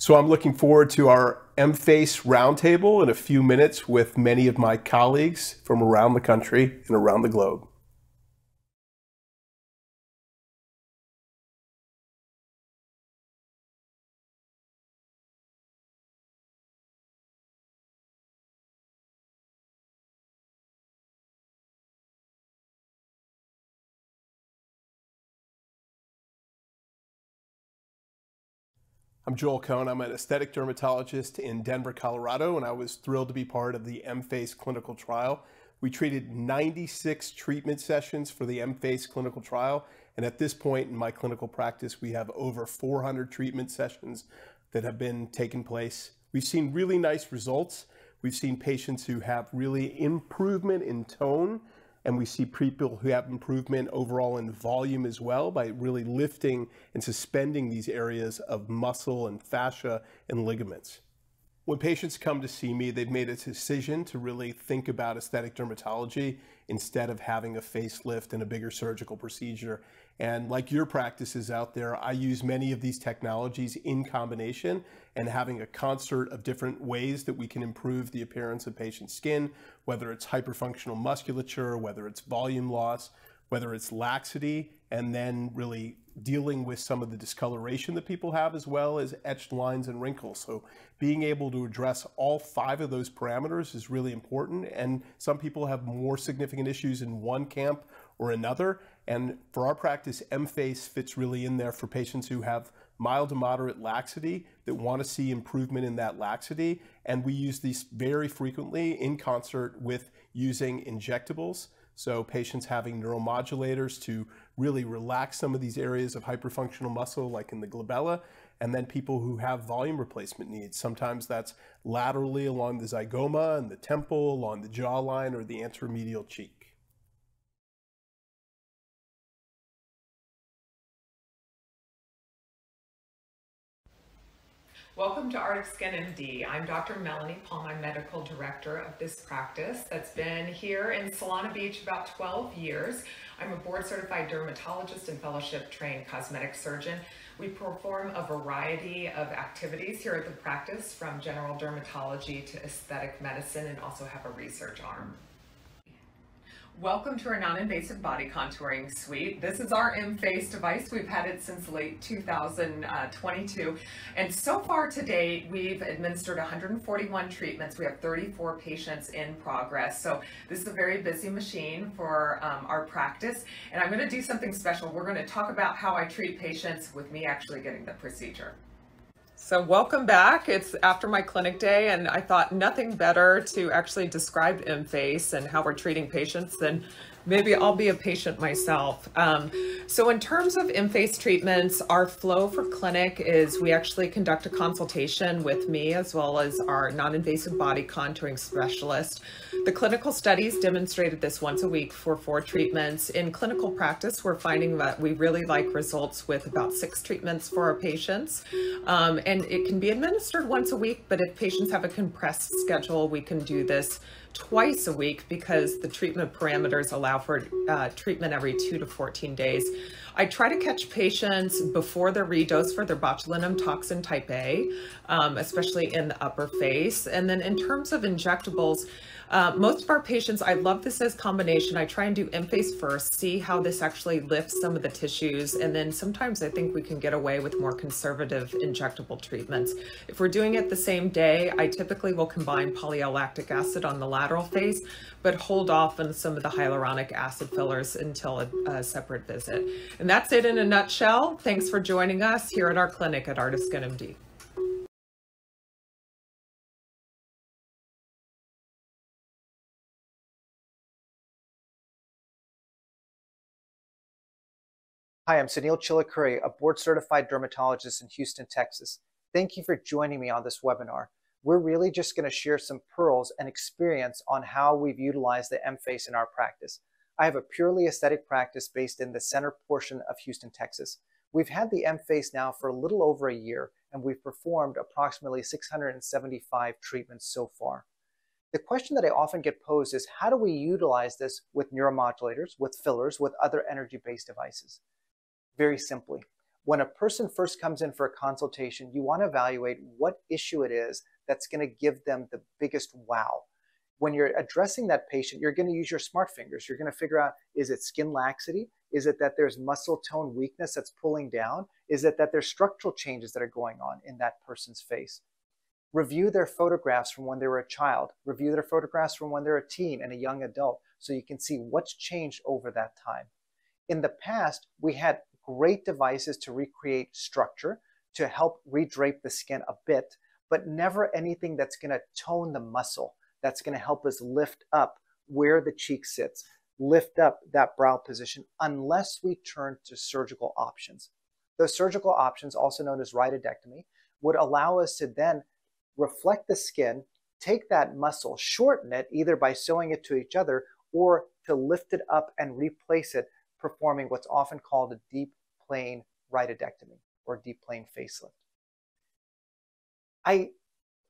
So I'm looking forward to our EMFACE Roundtable in a few minutes with many of my colleagues from around the country and around the globe. I'm Joel Cohen. I'm an aesthetic dermatologist in Denver, Colorado, and I was thrilled to be part of the EMFACE clinical trial. We treated 96 treatment sessions for the EMFACE clinical trial, and at this point in my clinical practice, we have over 400 treatment sessions that have been taken place. We've seen really nice results. We've seen patients who have really improvement in tone, and we see people who have improvement overall in volume as well by really lifting and suspending these areas of muscle and fascia and ligaments. When patients come to see me, they've made a decision to really think about aesthetic dermatology instead of having a facelift and a bigger surgical procedure. And like your practices out there, I use many of these technologies in combination, and having a concert of different ways that we can improve the appearance of patients' skin, whether it's hyperfunctional musculature, whether it's volume loss, whether it's laxity, and then really dealing with some of the discoloration that people have, as well as etched lines and wrinkles. So being able to address all 5 of those parameters is really important. And some people have more significant issues in one camp or another. And for our practice, EMFACE fits really in there for patients who have mild to moderate laxity that want to see improvement in that laxity. And we use these very frequently in concert with using injectables. So patients having neuromodulators to really relax some of these areas of hyperfunctional muscle, like in the glabella, and then people who have volume replacement needs. Sometimes that's laterally along the zygoma and the temple, along the jawline, or the anteromedial cheek. Welcome to Art of Skin MD. I'm Dr. Melanie PALM. I'm medical director of this practice that's been here in Solana Beach about 12 years. I'm a board certified dermatologist and fellowship trained cosmetic surgeon. We perform a variety of activities here at the practice, from general dermatology to aesthetic medicine, and also have a research arm. Welcome to our non-invasive body contouring suite. This is our EMFACE device. We've had it since late 2022. And so far to date, we've administered 141 treatments. We have 34 patients in progress. So this is a very busy machine for our practice. And I'm going to do something special. We're going to talk about how I treat patients with me actually getting the procedure. So welcome back. It's after my clinic day, and I thought nothing better to actually describe EMFACE and how we're treating patients than maybe I'll be a patient myself. So in terms of EMFACE treatments, our flow for clinic is we actually conduct a consultation with me as well as our non-invasive body contouring specialist. The clinical studies demonstrated this once a week for 4 treatments. In clinical practice, we're finding that we really like results with about 6 treatments for our patients. And it can be administered once a week, but if patients have a compressed schedule, we can do this twice a week because the treatment parameters allow for treatment every 2 to 14 days. I try to catch patients before their redose for their botulinum toxin type A, especially in the upper face. And then in terms of injectables, most of our patients, I love this as combination. I try and do EMFACE first, see how this actually lifts some of the tissues. And then sometimes I think we can get away with more conservative injectable treatments. If we're doing it the same day, I typically will combine polylactic acid on the lateral face, but hold off on some of the hyaluronic acid fillers until a separate visit. And that's it in a nutshell. Thanks for joining us here at our clinic at Art of Skin MD. Hi, I'm Suneel CHILUKURI, a board-certified dermatologist in Houston, Texas. Thank you for joining me on this webinar. We're really just going to share some pearls and experience on how we've utilized the EMFACE in our practice. I have a purely aesthetic practice based in the center portion of Houston, Texas. We've had the EMFACE now for a little over a year, and we've performed approximately 675 treatments so far. The question that I often get posed is, how do we utilize this with neuromodulators, with fillers, with other energy-based devices? Very simply, When a person first comes in for a consultation, you want to evaluate what issue it is that's going to give them the biggest wow. When you're addressing that patient, you're going to use your smart fingers. You're going to figure out, is it skin laxity? Is it that there's muscle tone weakness that's pulling down? Is it that there's structural changes that are going on in that person's face? Review their photographs from when they were a child. Review their photographs from when they're a teen and a young adult so you can see what's changed over that time. In the past, we had great devices to recreate structure, to help redrape the skin a bit, but never anything that's going to tone the muscle, that's going to help us lift up where the cheek sits, lift up that brow position, unless we turn to surgical options. Those surgical options, also known as radiodectomy, would allow us to then reflect the skin, take that muscle, shorten it either by sewing it to each other or to lift it up and replace it, performing what's often called a deep plane radiodectomy or deep plane facelift. I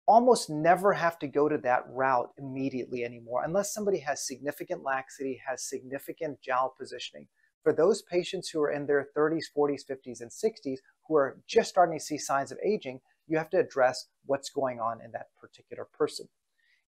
almost never have to go to that route immediately anymore unless somebody has significant laxity, has significant jowl positioning. For those patients who are in their 30s, 40s, 50s, and 60s who are just starting to see signs of aging, you have to address what's going on in that particular person.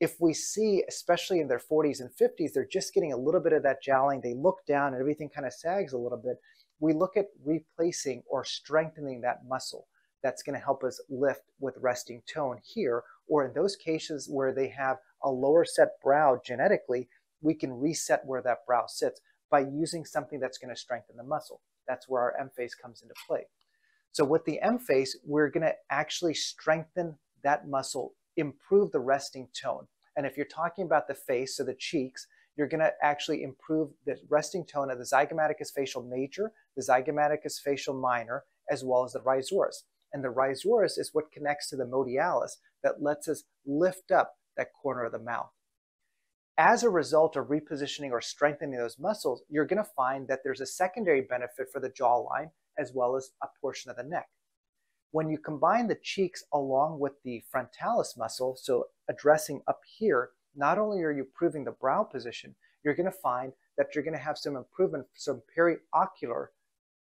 If we see, especially in their 40s and 50s, they're just getting a little bit of that jowling, they look down and everything kind of sags a little bit, we look at replacing or strengthening that muscle. That's going to help us lift with resting tone here, or in those cases where they have a lower set brow genetically, we can reset where that brow sits by using something that's going to strengthen the muscle. That's where our EMFACE comes into play. So with the EMFACE, we're going to actually strengthen that muscle, improve the resting tone. And if you're talking about the face, so the cheeks, you're going to actually improve the resting tone of the zygomaticus facial major, the zygomaticus facial minor, as well as the rhizoris. And the rhizoris is what connects to the modialis that lets us lift up that corner of the mouth. As a result of repositioning or strengthening those muscles, you're going to find that there's a secondary benefit for the jawline as well as a portion of the neck. When you combine the cheeks along with the frontalis muscle, so addressing up here, not only are you improving the brow position, you're going to find that you're going to have some improvement, some periocular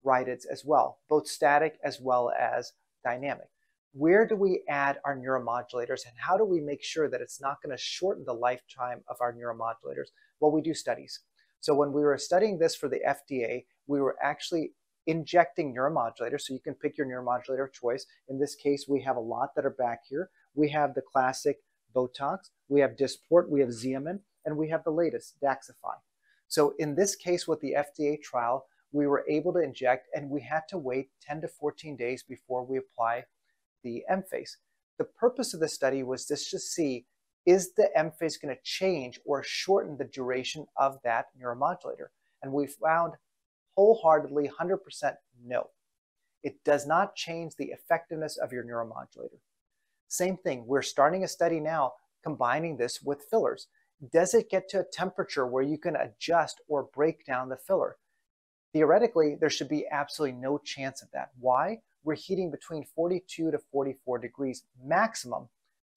rhytids as well, both static as well as dynamic. Where do we add our neuromodulators and how do we make sure that it's not going to shorten the lifetime of our neuromodulators? Well, we do studies. So when we were studying this for the FDA, we were actually injecting neuromodulators. So you can pick your neuromodulator of choice. In this case, we have a lot that are back here. We have the classic Botox, we have Dysport, we have Xeomin, and we have the latest, Daxxify. So in this case with the FDA trial, we were able to inject and we had to wait 10 to 14 days before we apply the EMFACE. The purpose of the study was just to see, is the EMFACE going to change or shorten the duration of that neuromodulator? And we found wholeheartedly 100% no. It does not change the effectiveness of your neuromodulator. Same thing, we're starting a study now combining this with fillers. Does it get to a temperature where you can adjust or break down the filler? Theoretically, there should be absolutely no chance of that. Why? We're heating between 42 to 44 degrees maximum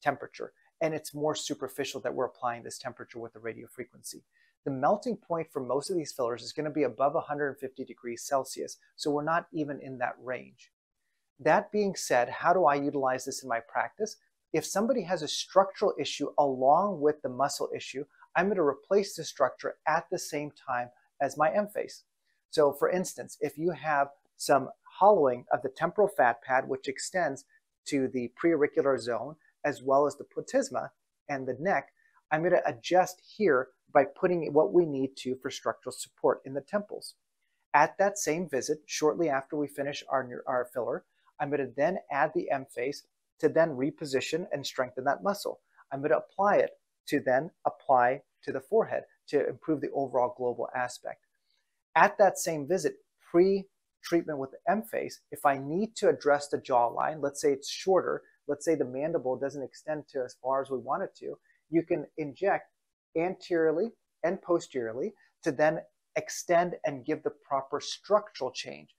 temperature, and it's more superficial that we're applying this temperature with the radiofrequency. The melting point for most of these fillers is going to be above 150 degrees Celsius, so we're not even in that range. That being said, how do I utilize this in my practice? If somebody has a structural issue along with the muscle issue, I'm going to replace the structure at the same time as my EMFACE. So for instance, if you have some hollowing of the temporal fat pad, which extends to the preauricular zone, as well as the platysma and the neck, I'm going to adjust here by putting what we need to for structural support in the temples. At that same visit, shortly after we finish our filler, I'm going to then add the EMFACE to then reposition and strengthen that muscle. I'm going to apply it to then apply to the forehead to improve the overall global aspect. At that same visit, pre-treatment with the EMFACE, if I need to address the jawline, let's say it's shorter, let's say the mandible doesn't extend to as far as we want it to, you can inject anteriorly and posteriorly to then extend and give the proper structural change.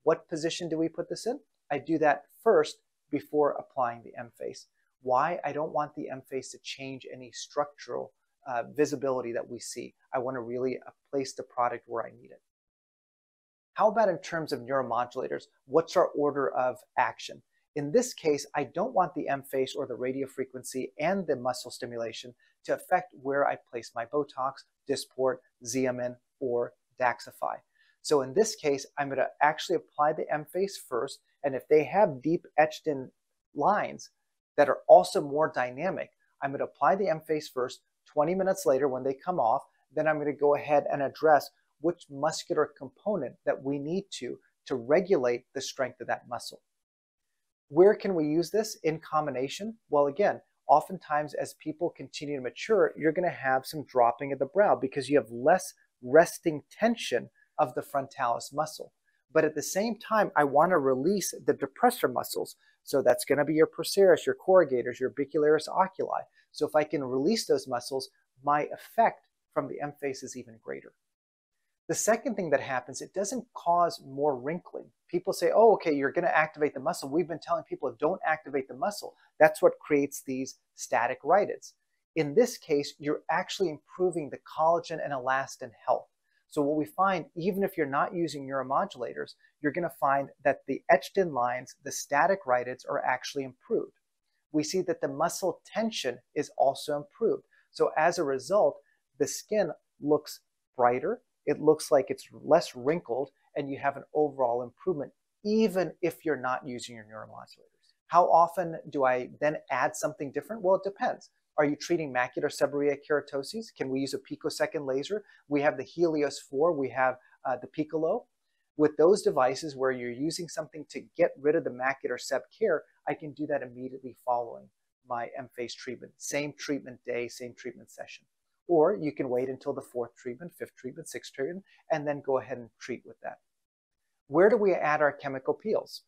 What position do we put this in? I do that first before applying the EMFACE. Why? I don't want the EMFACE to change any structural visibility that we see. I want to really place the product where I need it. How about in terms of neuromodulators? What's our order of action? In this case, I don't want the EMFACE or the radiofrequency and the muscle stimulation to affect where I place my Botox, Dysport, Xeomin, or Daxxify. So in this case, I'm going to actually apply the EMFACE first, and if they have deep etched in lines that are also more dynamic, I'm going to apply the EMFACE first. 20 minutes later, when they come off, then I'm going to go ahead and address which muscular component that we need to regulate the strength of that muscle. Where can we use this in combination? Well, again, oftentimes as people continue to mature, you're going to have some dropping of the brow because you have less resting tension of the frontalis muscle. But at the same time, I want to release the depressor muscles. So that's going to be your procerus, your corrugators, your bicularis oculi. So if I can release those muscles, my effect from the EMFACE is even greater. The second thing that happens, it doesn't cause more wrinkling. People say, oh, okay, you're going to activate the muscle. We've been telling people don't activate the muscle. That's what creates these static rhytids. In this case, you're actually improving the collagen and elastin health. So what we find, even if you're not using neuromodulators, you're going to find that the etched in lines, the static rhytids are actually improved. We see that the muscle tension is also improved. So as a result, the skin looks brighter. It looks like it's less wrinkled, and you have an overall improvement, even if you're not using your neuromodulators. How often do I then add something different? Well, it depends. Are you treating macular seborrheic keratoses? Can we use a picosecond laser? We have the Helios 4, we have the Piccolo. With those devices where you're using something to get rid of the macular seb care, I can do that immediately following my EMFACE treatment. Same treatment day, same treatment session. Or you can wait until the 4th treatment, 5th treatment, 6th treatment, and then go ahead and treat with that. Where do we add our chemical peels?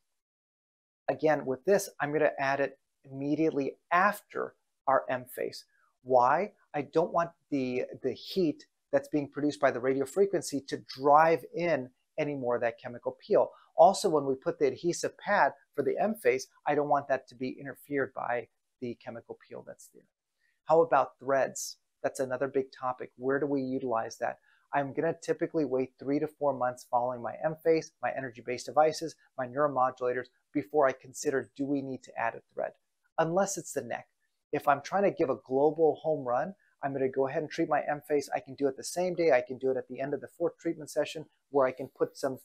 Again, with this, I'm going to add it immediately after our EMFACE. Why? I don't want the heat that's being produced by the radiofrequency to drive in any more of that chemical peel. Also, when we put the adhesive pad for the EMFACE, I don't want that to be interfered by the chemical peel that's there. How about threads? That's another big topic. Where do we utilize that? I'm going to typically wait 3 to 4 months following my EMFACE, my energy-based devices, my neuromodulators, before I consider, do we need to add a thread? Unless it's the neck. If I'm trying to give a global home run, I'm going to go ahead and treat my EMFACE. I can do it the same day. I can do it at the end of the 4th treatment session, where I can put some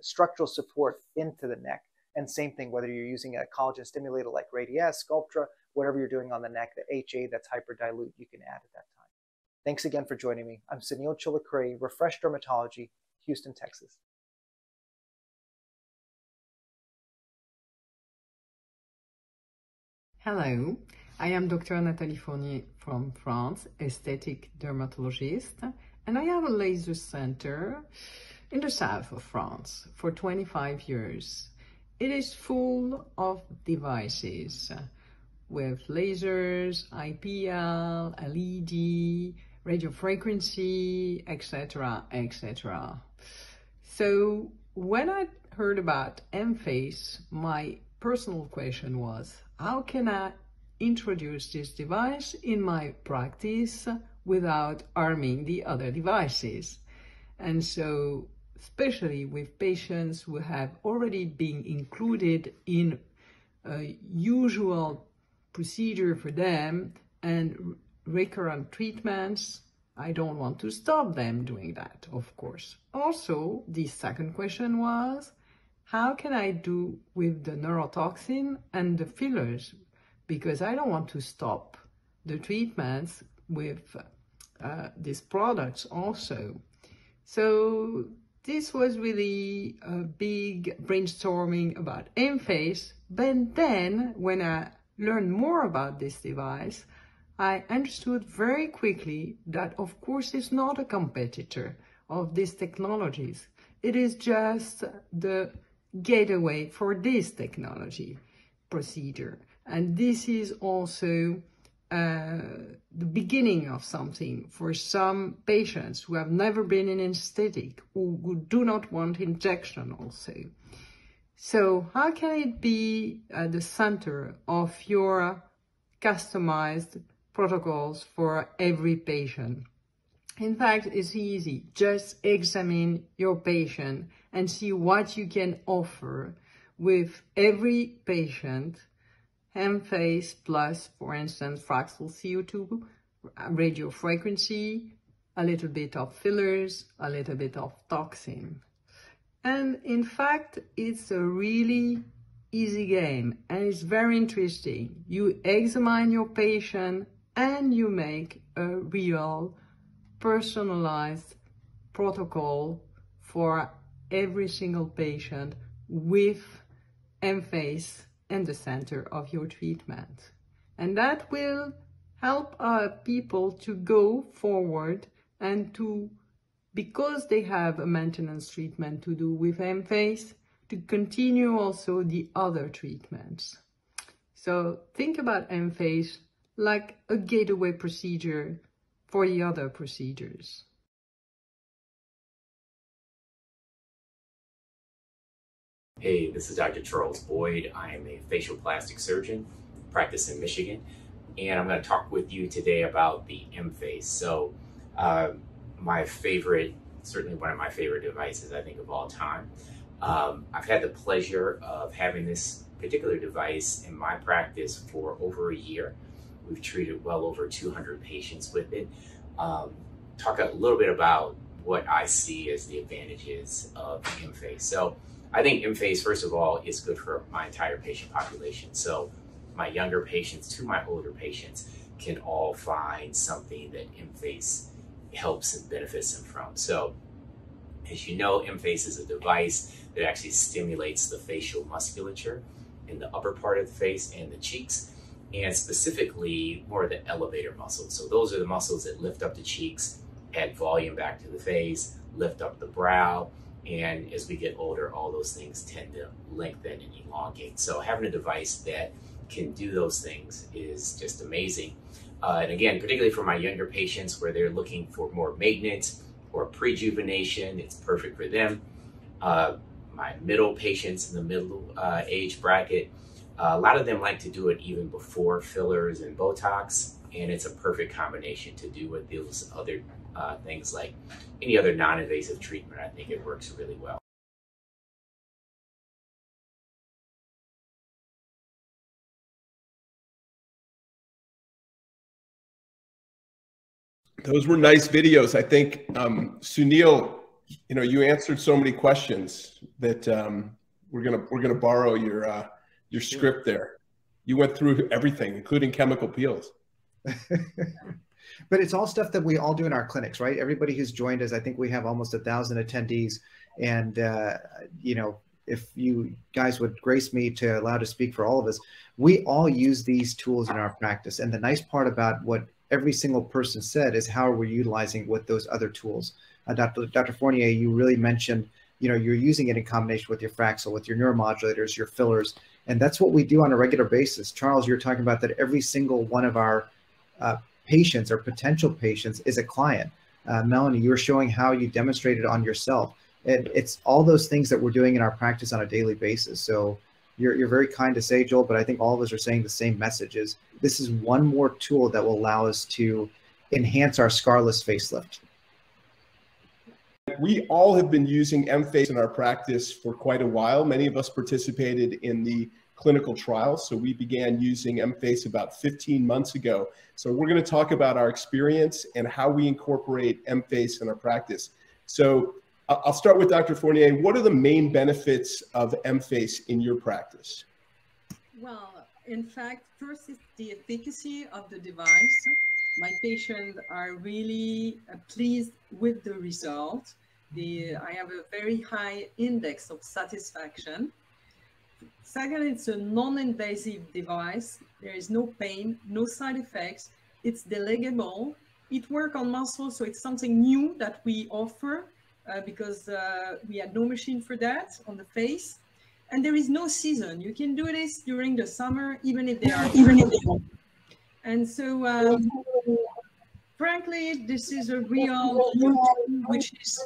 structural support into the neck. And same thing, whether you're using a collagen stimulator like Radiesse, Sculptra, whatever you're doing on the neck, the HA that's hyperdilute, you can add at that time. Thanks again for joining me. I'm Suneel CHILUKURI, Refresh Dermatology, Houston, Texas. Hello, I am Dr. Nathalie Fournier from France, aesthetic dermatologist, and I have a laser center in the south of France for 25 years. It is full of devices with lasers, IPL, LED, radiofrequency, etc., etc. So when I heard about EMFACE, my personal question was, how can I introduce this device in my practice without harming the other devices? And so, especially with patients who have already been included in a usual procedure for them and recurrent treatments, I don't want to stop them doing that, of course. Also, the second question was, how can I do with the neurotoxin and the fillers? Because I don't want to stop the treatments with these products also. So this was really a big brainstorming about EMFACE. But then when I learned more about this device, I understood very quickly that, of course, it's not a competitor of these technologies. It is just the gateway for this technology procedure. And this is also the beginning of something for some patients who have never been in aesthetic, who do not want injection also. So how can it be at the center of your customized protocols for every patient? In fact, it's easy. Just examine your patient and see what you can offer with every patient. EMFACE plus, for instance, fractal CO2, radiofrequency, a little bit of fillers, a little bit of toxin. And in fact, it's a really easy game and it's very interesting. You examine your patient and you make a real personalized protocol for every single patient with EMFACE in the center of your treatment. And that will help people to go forward and to, because they have a maintenance treatment to do with EMFACE, to continue also the other treatments. So think about EMFACE like a gateway procedure for the other procedures. Hey, this is Dr. Charles Boyd. I am a facial plastic surgeon, practice in Michigan, and I'm going to talk with you today about the EMFACE. So, my favorite, certainly one of my favorite devices, I think, of all time. I've had the pleasure of having this particular device in my practice for over a year. We've treated well over 200 patients with it. Talk a little bit about what I see as the advantages of EMFACE. So I think EMFACE, first of all, is good for my entire patient population. So my younger patients to my older patients can all find something that EMFACE helps and benefits them from. So as you know, EMFACE is a device that actually stimulates the facial musculature in the upper part of the face and the cheeks, and specifically more of the elevator muscles. So those are the muscles that lift up the cheeks, add volume back to the face, lift up the brow, and as we get older, all those things tend to lengthen and elongate. So having a device that can do those things is just amazing. And again, particularly for my younger patients where they're looking for more maintenance or prejuvenation, it's perfect for them. My middle patients in the middle age bracket, a lot of them like to do it even before fillers and Botox, and it's a perfect combination to do with those other things like any other non-invasive treatment. I think it works really well. Those were nice videos. I think, Suneel, you answered so many questions that we're gonna borrow your script there. You went through everything, including chemical peels. But it's all stuff that we all do in our clinics, right? Everybody who's joined us, I think we have almost 1,000 attendees. And, if you guys would grace me to allow to speak for all of us, we all use these tools in our practice. And the nice part about what every single person said is how are we utilizing with those other tools. Dr. Fournier, you really mentioned, you're using it in combination with your Fraxel, with your neuromodulators, your fillers. And that's what we do on a regular basis. Charles, you're talking about that every single one of our patients or potential patients is a client. Melanie, you were showing how you demonstrated on yourself. And it's all those things that we're doing in our practice on a daily basis. So you're very kind to say, Joel, but I think all of us are saying the same messages. This is one more tool that will allow us to enhance our scarless facelift. We all have been using EMFACE in our practice for quite a while. Many of us participated in the clinical trial, so we began using EMFACE about 15 months ago. So we're going to talk about our experience and how we incorporate EMFACE in our practice. So I'll start with Dr. Fournier. What are the main benefits of EMFACE in your practice? Well, in fact, first is the efficacy of the device. My patients are really pleased with the result. I have a very high index of satisfaction. Second, it's a non-invasive device. There is no pain, no side effects. It's delegable. It works on muscles, so it's something new that we offer because we had no machine for that on the face. And there is no season. You can do this during the summer, even if they are. And so, frankly, this is a real tool which is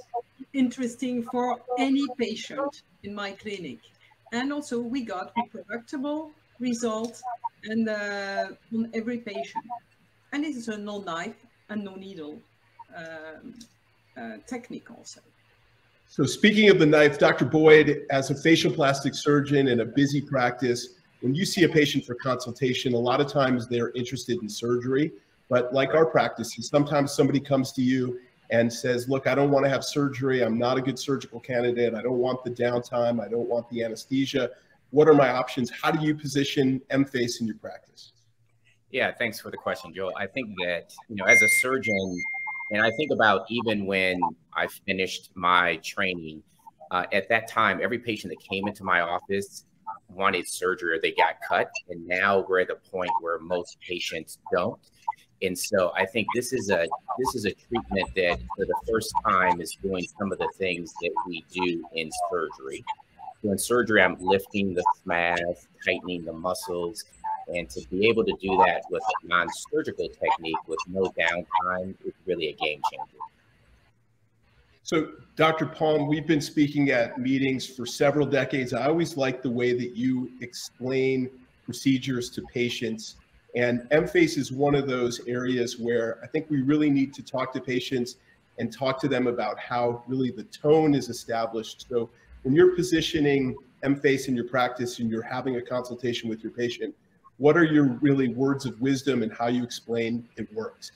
interesting for any patient in my clinic. And also, we got reproducible results and on every patient. And this is a no knife and no needle. technique also. So speaking of the knife, Dr. Boyd, as a facial plastic surgeon in a busy practice, when you see a patient for consultation, a lot of times they're interested in surgery. But like our practices, sometimes somebody comes to you and says, look, I don't want to have surgery. I'm not a good surgical candidate. I don't want the downtime. I don't want the anesthesia. What are my options? How do you position EMFACE in your practice? Yeah, thanks for the question, Joe. I think that, as a surgeon, and I think about even when I finished my training, at that time, every patient that came into my office wanted surgery or they got cut. And now we're at a point where most patients don't. And so I think this is a treatment that for the first time is doing some of the things that we do in surgery. So in surgery, I'm lifting the mass, tightening the muscles, and to be able to do that with a non-surgical technique with no downtime is really a game changer. So Dr. Palm, we've been speaking at meetings for several decades. I always like the way that you explain procedures to patients. And EMFACE is one of those areas where I think we really need to talk to patients and talk to them about how really the tone is established. So when you're positioning EMFACE in your practice and you're having a consultation with your patient, what are your really words of wisdom and how you explain it works?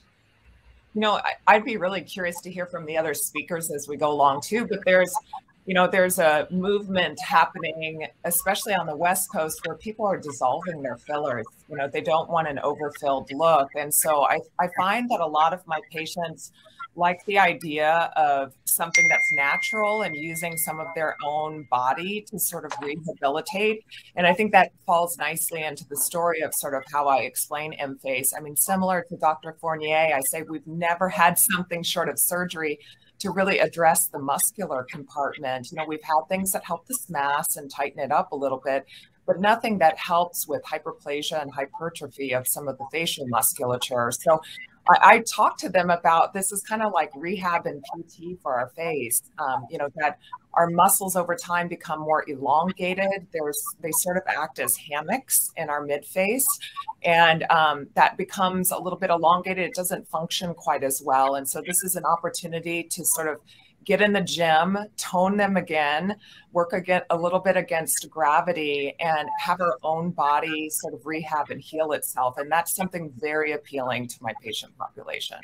I'd be really curious to hear from the other speakers as we go along too, but there's a movement happening, especially on the West Coast, where people are dissolving their fillers. They don't want an overfilled look. And so I find that a lot of my patients like the idea of something that's natural and using some of their own body to sort of rehabilitate. And I think that falls nicely into the story of sort of how I explain EMFACE. I mean, similar to Dr. Fournier, I say we've never had something short of surgery to really address the muscular compartment. We've had things that help this mass and tighten it up a little bit, but nothing that helps with hyperplasia and hypertrophy of some of the facial musculature. So I talk to them about this is kind of like rehab and PT for our face, that our muscles over time become more elongated. They sort of act as hammocks in our mid-face, and that becomes a little bit elongated. It doesn't function quite as well. And so this is an opportunity to sort of get in the gym, tone them again, work again a little bit against gravity, and have our own body sort of rehab and heal itself. And that's something very appealing to my patient population.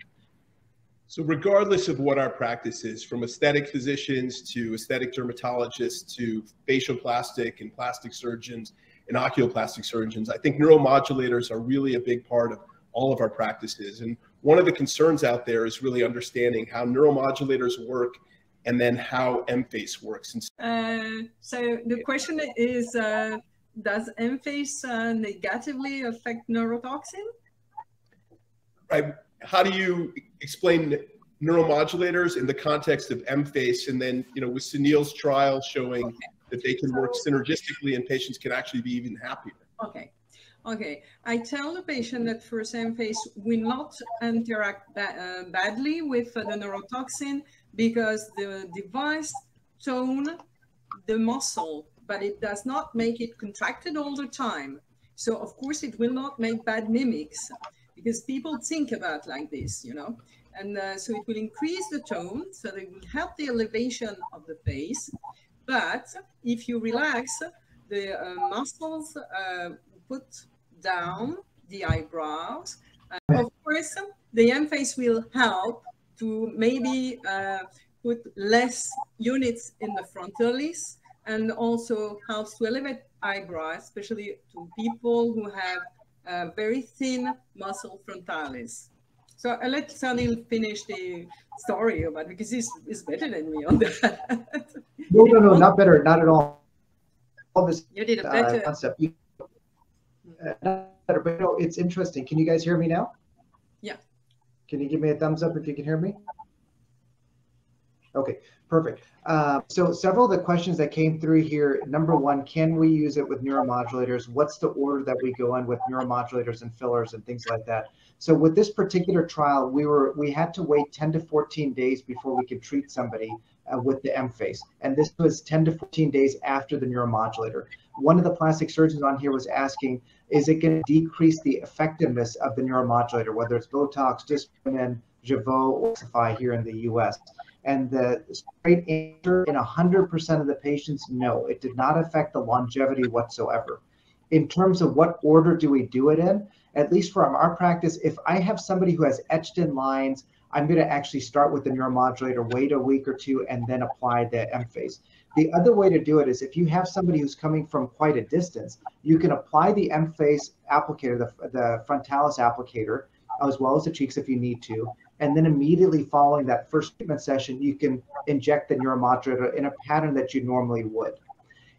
So regardless of what our practice is, from aesthetic physicians to aesthetic dermatologists to facial plastic and plastic surgeons and oculoplastic surgeons, I think neuromodulators are really a big part of all of our practices. And one of the concerns out there is really understanding how neuromodulators work and then how EMFACE works. So the question is, does EMFACE negatively affect neurotoxin? Right. How do you explain neuromodulators in the context of EMFACE? And then, with Suneel's trial showing that they can work synergistically and patients can actually be even happier. Okay. I tell the patient that first EMFACE will not interact badly with the neurotoxin because the device tone the muscle, but it does not make it contracted all the time. So of course it will not make bad mimics because people think about like this, and so it will increase the tone, so it will help the elevation of the face. But if you relax the muscles, put down the eyebrows. Of course, the EMFACE will help to maybe put less units in the frontalis, and also helps to elevate eyebrows, especially to people who have very thin muscle frontalis. So I'll let Suneel finish the story about it, because he's better than me on that. No, not better, not at all. All this you did a better concept. But it's interesting. Can you guys hear me now? Yeah. Can you give me a thumbs up if you can hear me? Okay, perfect. So several of the questions that came through here. Number one, can we use it with neuromodulators? What's the order that we go in with neuromodulators and fillers and things like that? So with this particular trial, we had to wait 10 to 14 days before we could treat somebody with the EMFACE. And this was 10 to 14 days after the neuromodulator. One of the plastic surgeons on here was asking, is it going to decrease the effectiveness of the neuromodulator, whether it's Botox, Dysprin, Jeuveau, or Ossify here in the US? And the straight answer in 100% of the patients, no, it did not affect the longevity whatsoever. In terms of what order do we do it in, at least from our practice, if I have somebody who has etched in lines, I'm going to actually start with the neuromodulator, wait a week or two, and then apply the EMFACE. The other way to do it is if you have somebody who's coming from quite a distance, you can apply the EMFACE applicator, the frontalis applicator, as well as the cheeks if you need to. And then immediately following that first treatment session, you can inject the neuromodulator in a pattern that you normally would.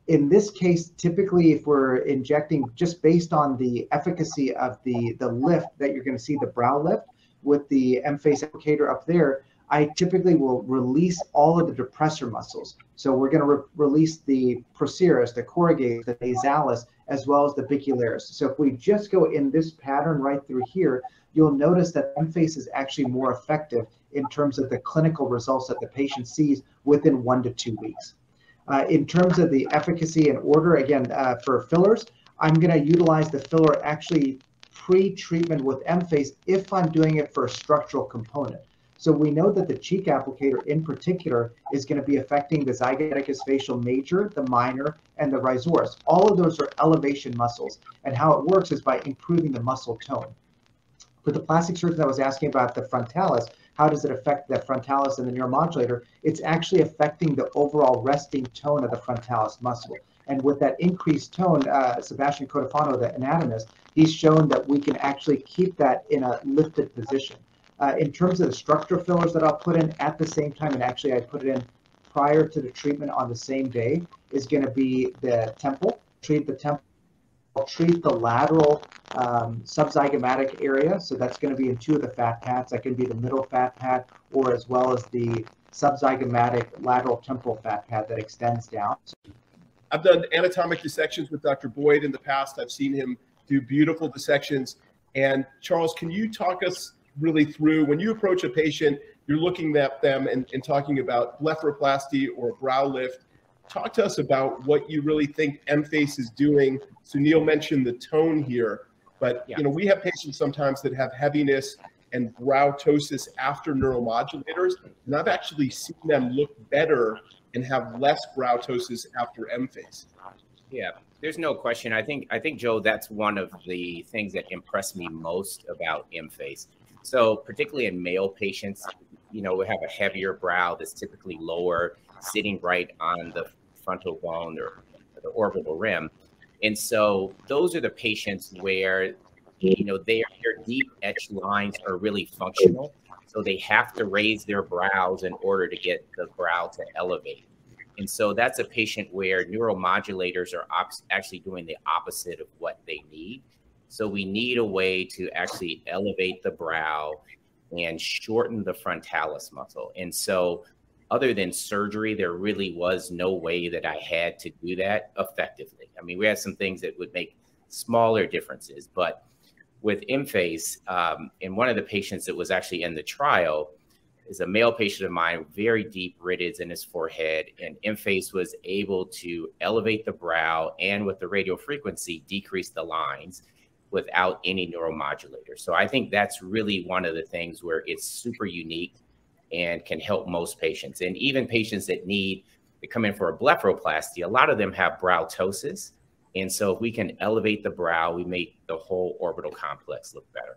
In this case, typically, if we're injecting just based on the efficacy of the lift that you're going to see, the brow lift with the EMFACE applicator up there, I typically will release all of the depressor muscles. So we're going to release the procerus, the corrugator, the nasalis, as well as the bicularis. So if we just go in this pattern right through here, you'll notice that EMFACE is actually more effective in terms of the clinical results that the patient sees within 1 to 2 weeks. In terms of the efficacy and order, again, for fillers, I'm going to utilize the filler actually pre-treatment with EMFACE if I'm doing it for a structural component. So we know that the cheek applicator in particular is going to be affecting the zygomaticus facial major, the minor, and the rhizoris. All of those are elevation muscles. And how it works is by improving the muscle tone. For the plastic surgeon that was asking about the frontalis, how does it affect the frontalis and the neuromodulator? It's actually affecting the overall resting tone of the frontalis muscle. And with that increased tone, Sebastian Codofano, the anatomist, he's shown that we can actually keep that in a lifted position. In terms of the structural fillers that I'll put in at the same time, and actually I put it in prior to the treatment on the same day, is going to be the temple. Treat the temple. I'll treat the lateral subzygomatic area. So that's going to be in 2 of the fat pads. That can be the middle fat pad or as well as the subzygomatic lateral temporal fat pad that extends down. I've done anatomic dissections with Dr. Boyd in the past. I've seen him do beautiful dissections. And Charles, can you talk us really through, when you approach a patient, you're looking at them and talking about blepharoplasty or brow lift. Talk to us about what you really think EMFACE is doing. Suneel mentioned the tone here, but you know, we have patients sometimes that have heaviness and brow ptosis after neuromodulators, and I've actually seen them look better and have less brow ptosis after EMFACE. Yeah, there's no question. I think Joe, that's one of the things that impressed me most about EMFACE. So particularly in male patients, you know, we have a heavier brow that's typically lower, sitting right on the frontal bone or the orbital rim. And so those are the patients where, you know, their deep etched lines are really functional. So they have to raise their brows in order to get the brow to elevate. And so that's a patient where neuromodulators are actually doing the opposite of what they need. So we need a way to actually elevate the brow and shorten the frontalis muscle. And so other than surgery, there really was no way that I had to do that effectively. I mean, we had some things that would make smaller differences, but with EMFACE, and one of the patients that was actually in the trial is a male patient of mine, very deep rhytids in his forehead, and EMFACE was able to elevate the brow and with the radiofrequency decrease the lines without any neuromodulator. So I think that's really one of the things where it's super unique and can help most patients. And even patients that come in for a blepharoplasty, a lot of them have brow ptosis. And so if we can elevate the brow, we make the whole orbital complex look better.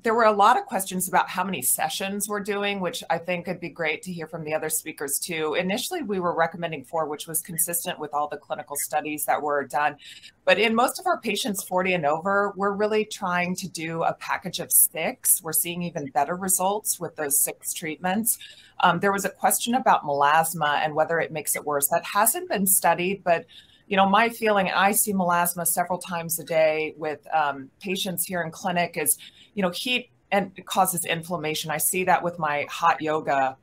There were a lot of questions about how many sessions we're doing, which I think would be great to hear from the other speakers too. Initially, we were recommending 4, which was consistent with all the clinical studies that were done. But in most of our patients 40 and over, we're really trying to do a package of 6. We're seeing even better results with those 6 treatments. There was a question about melasma and whether it makes it worse. That hasn't been studied, but you know, my feeling, and I see melasma several times a day with patients here in clinic, is, you know, heat and it causes inflammation. I see that with my hot yoga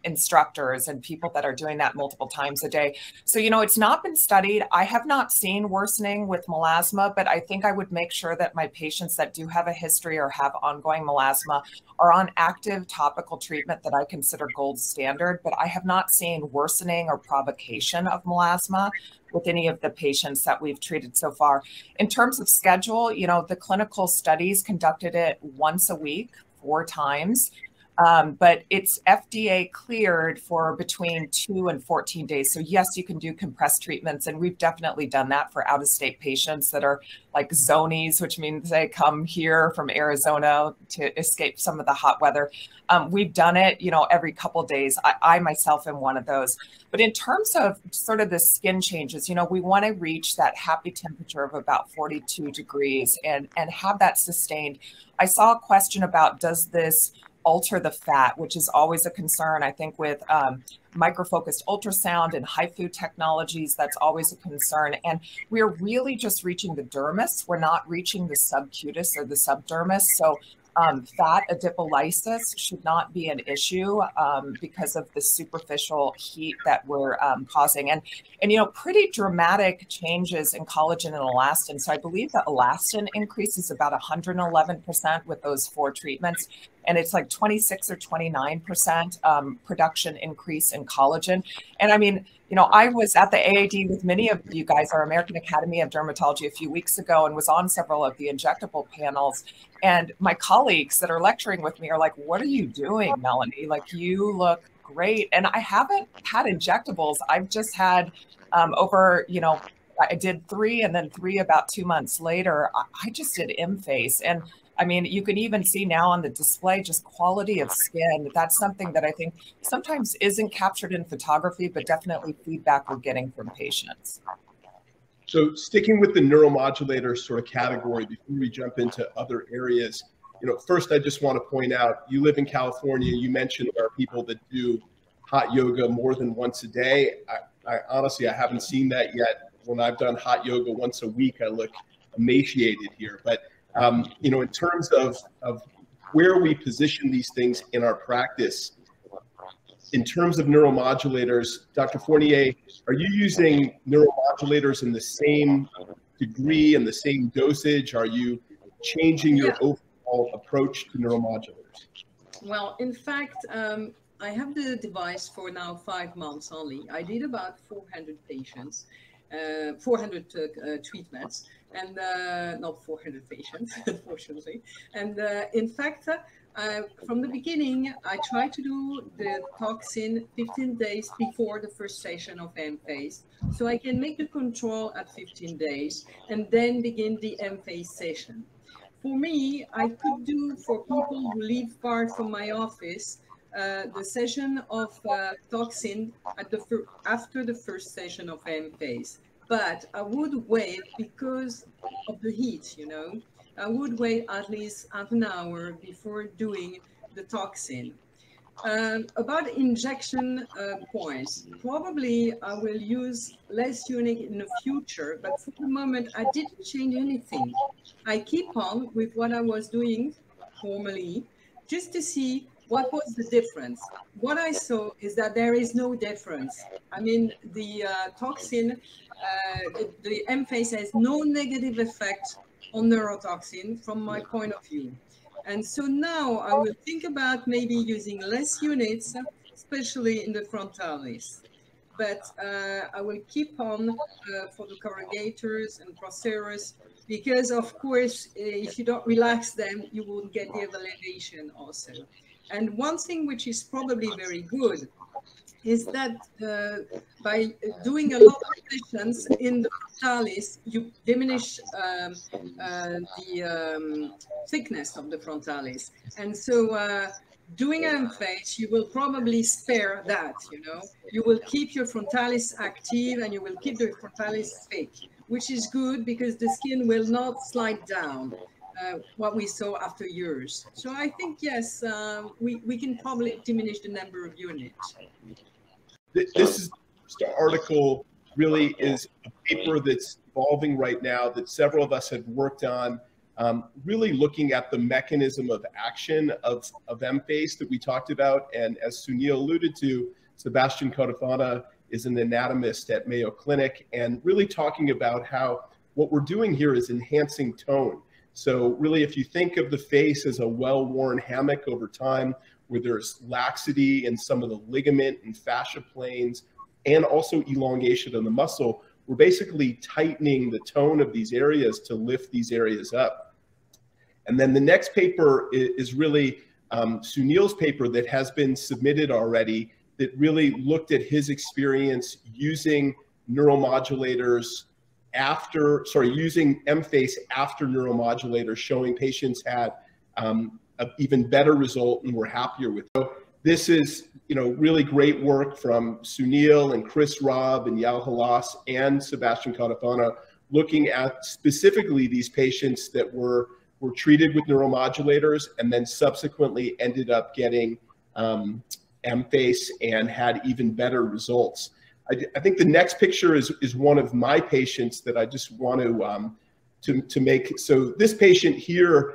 instructors and people that are doing that multiple times a day. So, you know, it's not been studied. I have not seen worsening with melasma, but I think I would make sure that my patients that do have a history or have ongoing melasma are on active topical treatment that I consider gold standard, but I have not seen worsening or provocation of melasma with any of the patients that we've treated so far. In terms of schedule, you know, the clinical studies conducted it once a week, 4 times. But it's FDA cleared for between 2 and 14 days. So yes, you can do compressed treatments. And we've definitely done that for out-of-state patients that are like zonies, which means they come here from Arizona to escape some of the hot weather. We've done it, you know, every couple of days. I myself am one of those. But in terms of sort of the skin changes, you know, we want to reach that happy temperature of about 42 degrees and have that sustained. I saw a question about, does this alter the fat, which is always a concern. I think with microfocused ultrasound and HIFU technologies, that's always a concern. And we're really just reaching the dermis. We're not reaching the subcutis or the subdermis. So fat adipolysis should not be an issue because of the superficial heat that we're causing. And you know, pretty dramatic changes in collagen and elastin. So I believe the elastin increase is about 111% with those 4 treatments. And it's like 26 or 29% production increase in collagen. And I mean, you know, I was at the AAD with many of you guys, our American Academy of Dermatology, a few weeks ago, and was on several of the injectable panels. And my colleagues that are lecturing with me are like, what are you doing, Melanie? Like, you look great. And I haven't had injectables. I've just had over, you know, I did 3 and then 3 about 2 months later. I just did EMFACE. And I mean, you can even see now on the display, just quality of skin. That's something that I think sometimes isn't captured in photography, but definitely feedback we're getting from patients. So sticking with the neuromodulator sort of category before we jump into other areas, you know, first I just want to point out, you live in California. You mentioned there are people that do hot yoga more than once a day. I honestly, I haven't seen that yet. When I've done hot yoga once a week, I look emaciated here. But you know, in terms of where we position these things in our practice, in terms of neuromodulators, Dr. Fournier, are you using neuromodulators in the same degree and the same dosage? Are you changing your overall approach to neuromodulators? Well, in fact, I have the device for now 5 months only. I did about 400 patients, 400 treatments, and not 400 patients, unfortunately. And in fact, from the beginning, I tried to do the toxin 15 days before the first session of EMFACE, so I can make the control at 15 days and then begin the EMFACE session. For me, I could do for people who live far from my office, the session of toxin at after the first session of EMFACE. But I would wait because of the heat, you know. I would wait at least half an hour before doing the toxin. About injection points, probably I will use less unit in the future, but for the moment I didn't change anything. I keep on with what I was doing formerly, just to see what was the difference. What I saw is that there is no difference. I mean, the toxin, the EMFACE has no negative effect on neurotoxin from my point of view. And so now I will think about maybe using less units, especially in the frontalis. But I will keep on for the corrugators and procerus, because of course, if you don't relax them, you won't get the elevation also. And one thing which is probably very good is that by doing a lot of sessions in the frontalis, you diminish the thickness of the frontalis. And so doing EMFACE, you will probably spare that, you know. You will keep your frontalis active and you will keep the frontalis thick, which is good because the skin will not slide down. What we saw after years. So I think, yes, we can probably diminish the number of units. This article really is a paper that's evolving right now that several of us have worked on really looking at the mechanism of action of EMFACE that we talked about. And as Suneel alluded to, Sebastian Codafana is an anatomist at Mayo Clinic, and really talking about how what we're doing here is enhancing tone. So really, if you think of the face as a well-worn hammock over time, where there's laxity in some of the ligament and fascia planes, and also elongation of the muscle, we're basically tightening the tone of these areas to lift these areas up. And then the next paper is really Suneel's paper that has been submitted already, that really looked at his experience using neuromodulators using EMFACE after neuromodulators, showing patients had an even better result and were happier with it. So this is, really great work from Suneel and Chris Robb and Yao Halas and Sebastian Codafana, looking at specifically these patients that were treated with neuromodulators and then subsequently ended up getting EMFACE and had even better results. I think the next picture is one of my patients that I just want to make. So this patient here,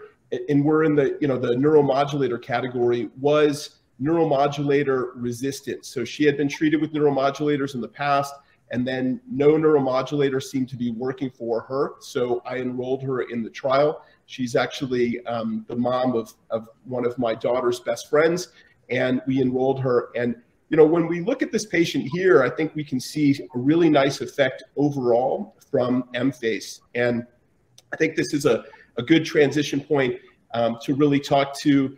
and we're in the the neuromodulator category, was neuromodulator resistant. So she had been treated with neuromodulators in the past, and then no neuromodulator seemed to be working for her. So I enrolled her in the trial. She's actually the mom of one of my daughter's best friends, and we enrolled her. And when we look at this patient here, I think we can see a really nice effect overall from EMFACE. And I think this is a good transition point to really talk to,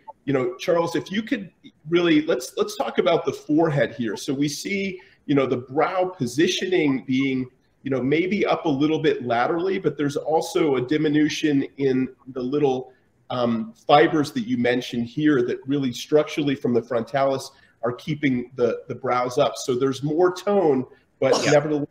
Charles, if you could really, let's talk about the forehead here. So we see, the brow positioning being, maybe up a little bit laterally, but there's also a diminution in the little fibers that you mentioned here that really structurally from the frontalis are keeping the brows up. So there's more tone, but nevertheless,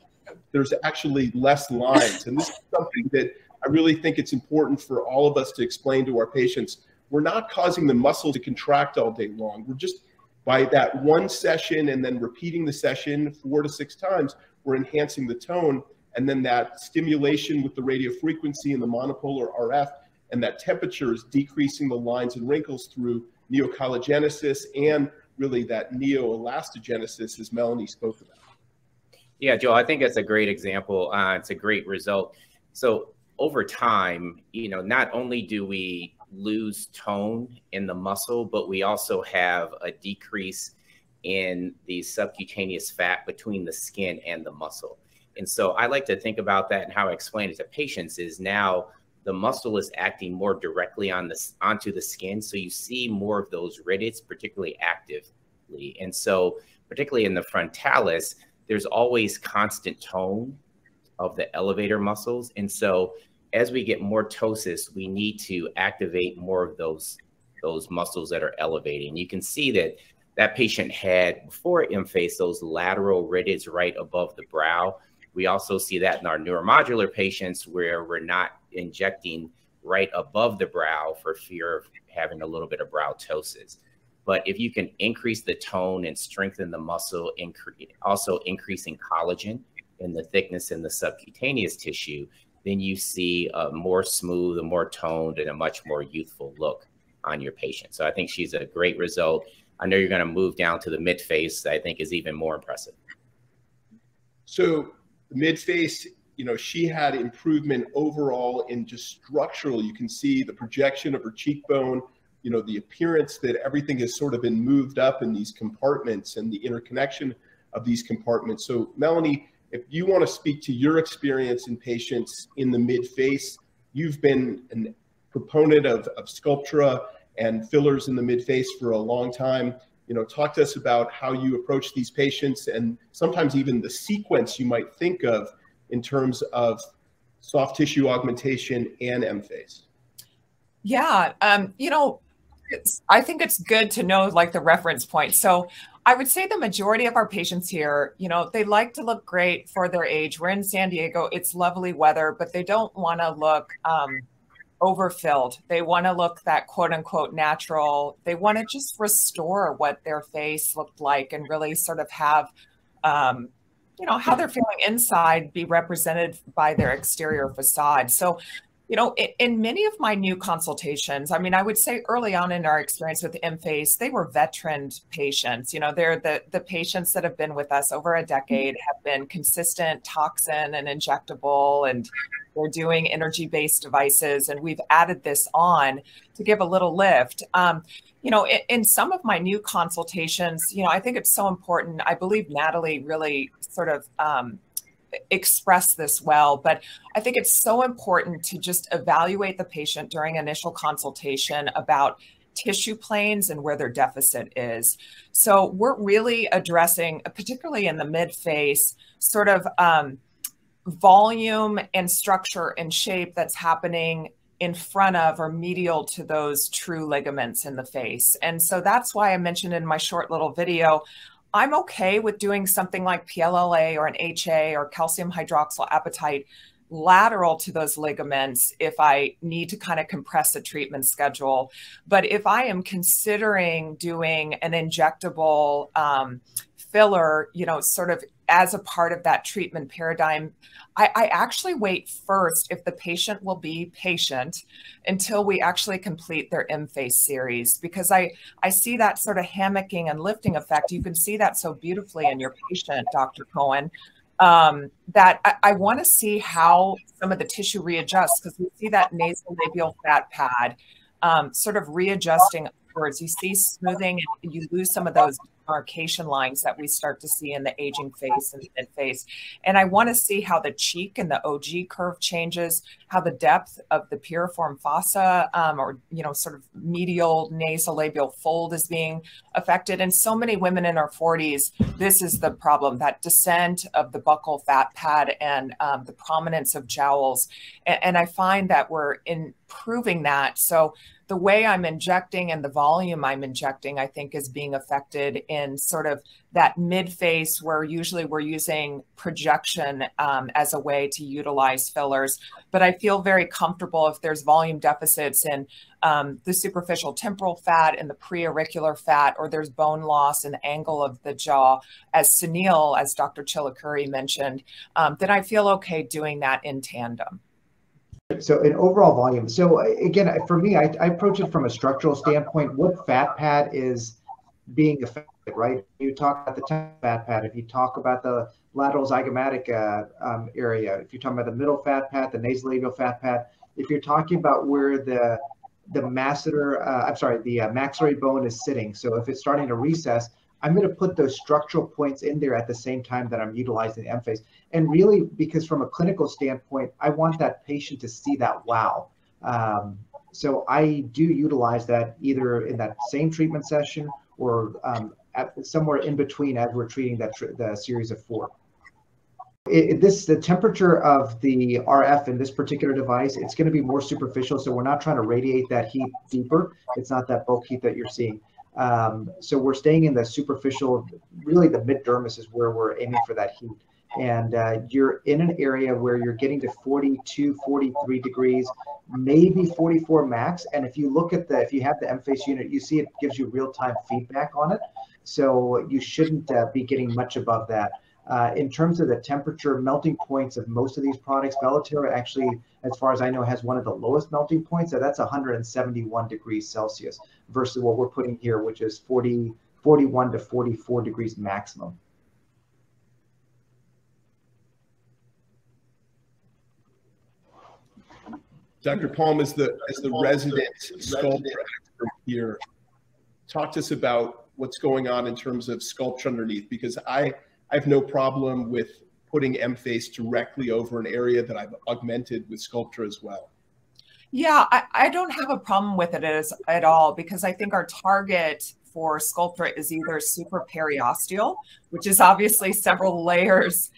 there's actually less lines. And this is something that I really think it's important for all of us to explain to our patients. We're not causing the muscle to contract all day long. We're just, by that one session and then repeating the session 4 to 6 times, we're enhancing the tone. And then that stimulation with the radiofrequency and the monopolar RF and that temperature is decreasing the lines and wrinkles through neocollagenesis and really that neoelastogenesis, as Melanie spoke about. Yeah, Joe, I think that's a great example. It's a great result. So over time, not only do we lose tone in the muscle, but we also have a decrease in the subcutaneous fat between the skin and the muscle. And so I like to think about that, and how I explain it to patients is now the muscle is acting more directly onto the skin. So you see more of those radids, particularly actively. And so particularly in the frontalis, there's always constant tone of the elevator muscles. And so as we get more ptosis, we need to activate more of those muscles that are elevating. You can see that that patient had, before EMFACE, those lateral radids right above the brow. We also see that in our neuromodular patients where we're not injecting right above the brow for fear of having a little bit of brow ptosis. But if you can increase the tone and strengthen the muscle, also increasing collagen in the thickness in the subcutaneous tissue, then you see a more smooth, a more toned, and a much more youthful look on your patient. So I think she's a great result. I know you're going to move down to the mid-face, I think is even more impressive. So the mid-face, she had improvement overall in just structural. You can see the projection of her cheekbone, the appearance that everything has sort of been moved up in these compartments and the interconnection of these compartments. So Melanie, if you want to speak to your experience in patients in the mid-face, you've been a proponent of Sculptra and fillers in the mid-face for a long time. Talk to us about how you approach these patients and sometimes even the sequence you might think of in terms of soft tissue augmentation and EMFACE. Yeah, I think it's good to know like the reference point. So I would say the majority of our patients here, they like to look great for their age. We're in San Diego, it's lovely weather, but they don't want to look overfilled. They want to look that quote unquote natural. They want to just restore what their face looked like and really sort of have, how they're feeling inside be represented by their exterior facade. So You know, in many of my new consultations, I mean, I would say early on in our experience with EMFACE, they were veteran patients. You know, they're the patients that have been with us over a decade, have been consistent toxin and injectable, and we're doing energy-based devices, and we've added this on to give a little lift. You know, in some of my new consultations, you know, I think it's so important. I believe Nathalie really sort of express this well, but I think it's so important to just evaluate the patient during initial consultation about tissue planes and where their deficit is. So we're really addressing, particularly in the mid-face, sort of volume and structure and shape that's happening in front of or medial to those true ligaments in the face. And so that's why I mentioned in my short little video, I'm okay with doing something like PLLA or an HA or calcium hydroxyapatite lateral to those ligaments if I need to kind of compress the treatment schedule. But if I am considering doing an injectable filler, you know, sort of as a part of that treatment paradigm, I actually wait first if the patient will be patient until we actually complete their EMFACE series, because I see that sort of hammocking and lifting effect. You can see that so beautifully in your patient, Dr. Cohen, that I want to see how some of the tissue readjusts, because we see that nasolabial fat pad sort of readjusting upwards. You see smoothing, and you lose some of those demarcation lines that we start to see in the aging face and mid face. And I want to see how the cheek and the OG curve changes, how the depth of the piriform fossa or, you know, sort of medial nasolabial fold is being affected. And so many women in our 40s, this is the problem, that descent of the buccal fat pad and the prominence of jowls. And I find that we're improving that. So the way I'm injecting and the volume I'm injecting, I think, is being affected in sort of that mid-face where usually we're using projection as a way to utilize fillers. But I feel very comfortable if there's volume deficits in the superficial temporal fat and the preauricular fat, or there's bone loss in the angle of the jaw, as Suneel, as Dr. CHILUKURI mentioned, then I feel okay doing that in tandem. So in overall volume, so again, for me, I approach it from a structural standpoint. What fat pad is being affected, right? You talk about the fat pad, if you talk about the lateral zygomatic area, if you're talking about the middle fat pad, the nasolabial fat pad, if you're talking about where the maxillary bone is sitting, so if it's starting to recess, I'm going to put those structural points in there at the same time that I'm utilizing the EMFACE. And really, because from a clinical standpoint, I want that patient to see that wow. So I do utilize that either in that same treatment session or somewhere in between as we're treating the series of 4. The temperature of the RF in this particular device, it's going to be more superficial. So we're not trying to radiate that heat deeper. It's not that bulk heat that you're seeing. So we're staying in the superficial, really the mid-dermis is where we're aiming for that heat. And you're in an area where you're getting to 42, 43 degrees, maybe 44 max. And if you look at if you have the EMFACE unit, you see it gives you real-time feedback on it. So you shouldn't be getting much above that. In terms of the temperature melting points of most of these products, Bellaterra actually, as far as I know, has one of the lowest melting points. So that's 171 degrees Celsius versus what we're putting here, which is 41 to 44 degrees maximum. Dr. Palm, as the resident sculptor here, talk to us about what's going on in terms of sculpture underneath, because I have no problem with putting EMFACE directly over an area that I've augmented with sculpture as well. Yeah, I don't have a problem with it at all, because I think our target for Sculptra is either super periosteal, which is obviously several layers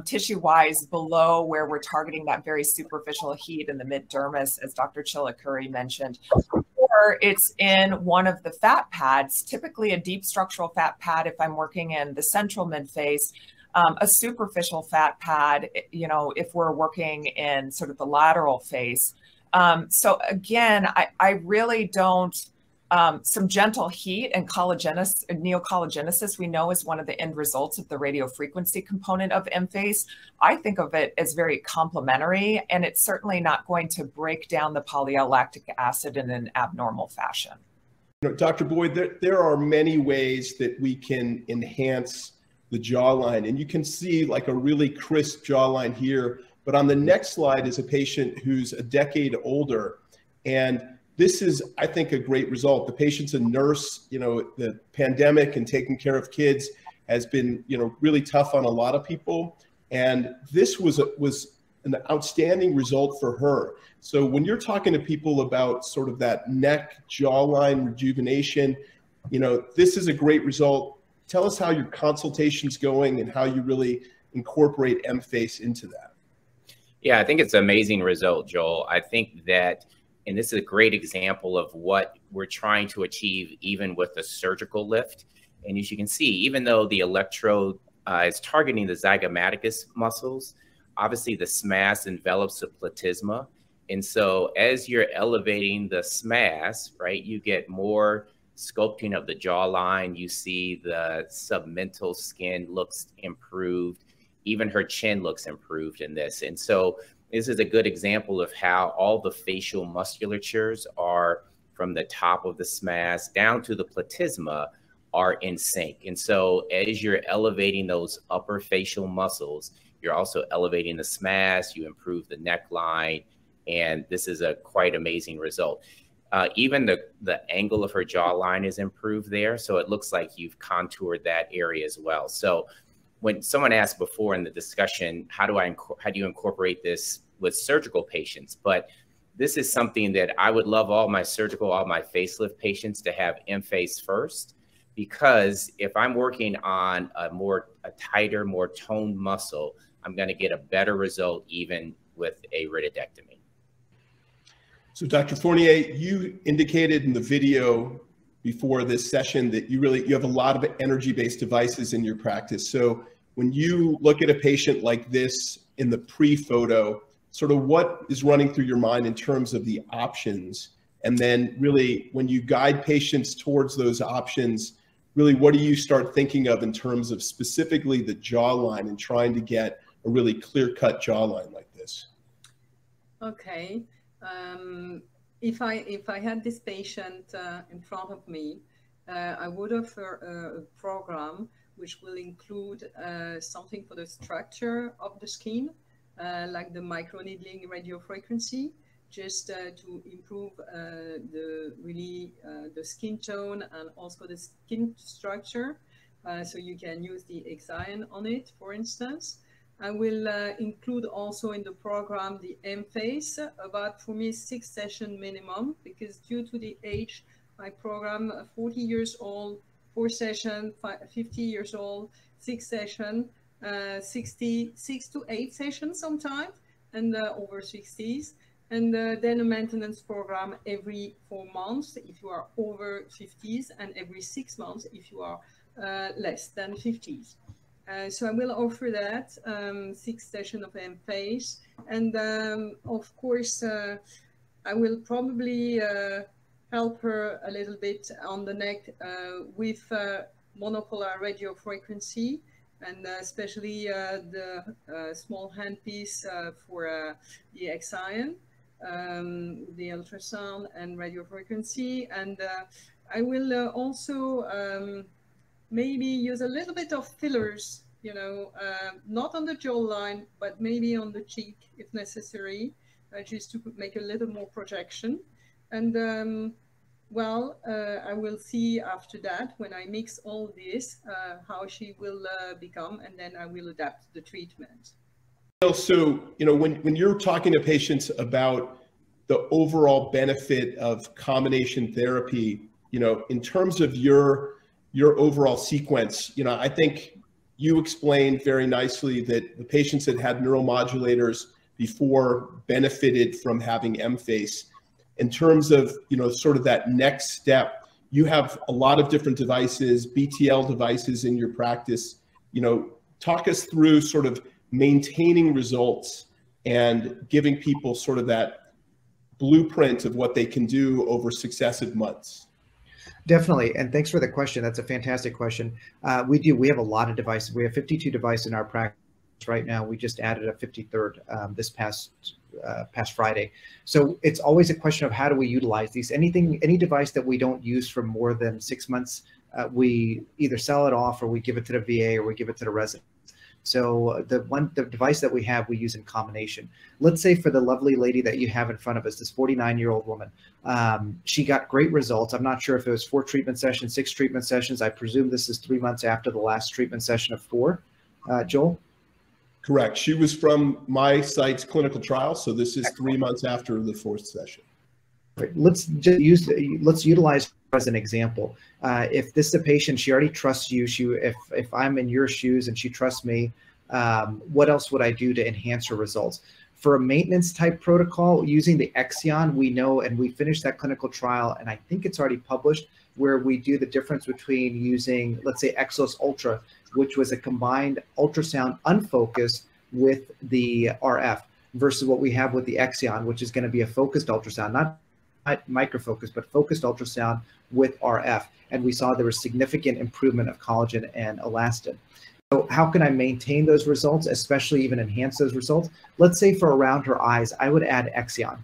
tissue-wise below where we're targeting that very superficial heat in the mid-dermis, as Dr. CHILUKURI mentioned, or it's in one of the fat pads, typically a deep structural fat pad if I'm working in the central mid-face, a superficial fat pad, you know, if we're working in sort of the lateral face. So again, I really don't Some gentle heat and neocollagenesis we know is one of the end results of the radiofrequency component of EMFACE. I think of it as very complementary, and it's certainly not going to break down the polyl-lactic acid in an abnormal fashion. You know, Dr. Boyd, there are many ways that we can enhance the jawline, and you can see like a really crisp jawline here, but on the next slide is a patient who's a decade older, and this is, I think, a great result. The patient's a nurse. You know, the pandemic and taking care of kids has been, you know, really tough on a lot of people. And this was an outstanding result for her. So when you're talking to people about sort of that neck jawline rejuvenation, you know, this is a great result. Tell us how your consultation's going and how you really incorporate EMFACE into that. Yeah, I think it's an amazing result, Joel. I think that, and this is a great example of what we're trying to achieve even with the surgical lift. And as you can see, even though the electrode is targeting the zygomaticus muscles, obviously the SMAS envelops the platysma. And so as you're elevating the SMAS, right, you get more sculpting of the jawline. You see the submental skin looks improved. Even her chin looks improved in this. And so this is a good example of how all the facial musculatures are from the top of the SMAS down to the platysma are in sync. And so as you're elevating those upper facial muscles, you're also elevating the SMAS, you improve the neckline, and this is a quite amazing result. Even the angle of her jawline is improved there. So it looks like you've contoured that area as well. So when someone asked before in the discussion, how do you incorporate this with surgical patients? But this is something that I would love all my facelift patients to have EMFACE first, because if I'm working on a tighter, more toned muscle, I'm going to get a better result even with a rhytidectomy. So Dr. Fournier, you indicated in the video before this session that you have a lot of energy-based devices in your practice. So when you look at a patient like this in the pre-photo, sort of what is running through your mind in terms of the options? And then really when you guide patients towards those options, really what do you start thinking of in terms of specifically the jawline and trying to get a really clear-cut jawline like this? Okay. If I had this patient in front of me, I would offer a program which will include something for the structure of the skin, like the microneedling radiofrequency, just to improve the skin tone and also the skin structure. So you can use the Excion on it, for instance. I will include also in the program the EMFACE, about for me 6 sessions minimum, because due to the age, my program 40 years old, 4 sessions, 50 years old, 6 sessions, 6 to 8 sessions sometimes, and over 60s. And then a maintenance program every 4 months if you are over 50s, and every 6 months if you are less than 50s. So I will offer that 6 sessions of EMFACE, and of course I will probably help her a little bit on the neck with monopolar radiofrequency, and especially the small handpiece for the Excion, the ultrasound and radiofrequency, and I will also maybe use a little bit of fillers, you know, not on the jawline, but maybe on the cheek if necessary, just to make a little more projection. And well, I will see after that, when I mix all this, how she will become, and then I will adapt the treatment. So, you know, when you're talking to patients about the overall benefit of combination therapy, you know, in terms of your overall sequence, you know, I think you explained very nicely that the patients that had neuromodulators before benefited from having EMFACE. In terms of, you know, sort of that next step, you have a lot of different devices, BTL devices in your practice. You know, talk us through sort of maintaining results and giving people sort of that blueprint of what they can do over successive months. Definitely. And thanks for the question. That's a fantastic question. We have a lot of devices. We have 52 devices in our practice right now. We just added a 53rd this past Friday. So it's always a question of how do we utilize these? Any device that we don't use for more than 6 months, we either sell it off or we give it to the VA or we give it to the resident. So the device that we have, we use in combination. Let's say for the lovely lady that you have in front of us, this 49-year-old woman, she got great results. I'm not sure if it was 4 treatment sessions, 6 treatment sessions. I presume this is 3 months after the last treatment session of 4. Joel? Correct. She was from my site's clinical trial, so this is 3 months after the 4th session. Let's utilize her as an example. If this is a patient, she already trusts you. If I'm in your shoes and she trusts me, what else would I do to enhance her results? For a maintenance type protocol, using the Exion, we know, and we finished that clinical trial, and I think it's already published, where we do the difference between using, let's say, Exos Ultra, which was a combined ultrasound unfocused with the RF, versus what we have with the Exion, which is going to be a focused ultrasound, not microfocus, but focused ultrasound with RF. And we saw there was significant improvement of collagen and elastin. So how can I maintain those results, especially even enhance those results? Let's say for around her eyes, I would add Exion.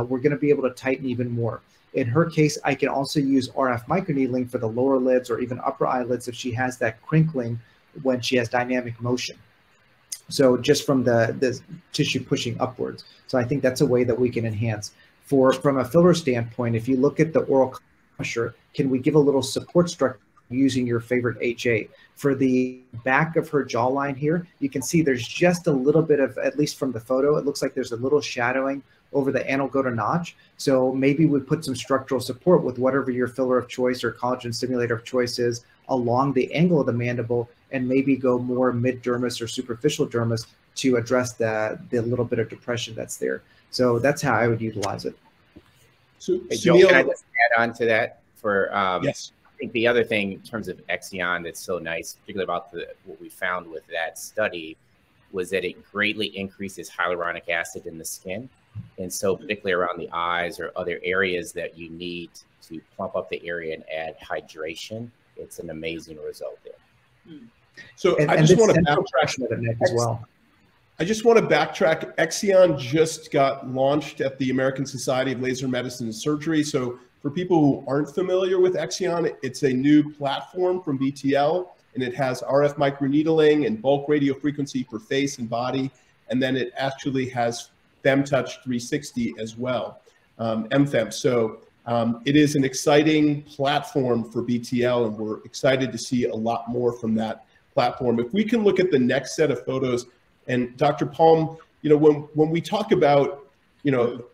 We're going to be able to tighten even more. In her case, I can also use RF microneedling for the lower lids or even upper eyelids if she has that crinkling when she has dynamic motion. So just from the tissue pushing upwards. So I think that's a way that we can enhance. From a filler standpoint, if you look at the oral pressure, can we give a little support structure using your favorite HA? For the back of her jawline here, you can see there's just a little bit of, at least from the photo, it looks like there's a little shadowing over the anal-gota notch. So maybe we put some structural support with whatever your filler of choice or collagen stimulator of choice is along the angle of the mandible, and maybe go more mid-dermis or superficial dermis to address the little bit of depression that's there. So that's how I would utilize it. So, hey, Joe, can I just add on to that? Yes. I think the other thing in terms of Exion that's so nice, particularly about what we found with that study, was that it greatly increases hyaluronic acid in the skin. And so particularly around the eyes or other areas that you need to plump up the area and add hydration, it's an amazing result there. So I just want to backtrack as well. I just want to backtrack. Exion just got launched at the American Society of Laser Medicine and Surgery. So for people who aren't familiar with Exion, it's a new platform from BTL, and it has RF microneedling and bulk radiofrequency for face and body. And then it actually has FemTouch 360 as well, MFem. So it is an exciting platform for BTL, and we're excited to see a lot more from that platform. If we can look at the next set of photos, and Dr. Palm, when we talk about,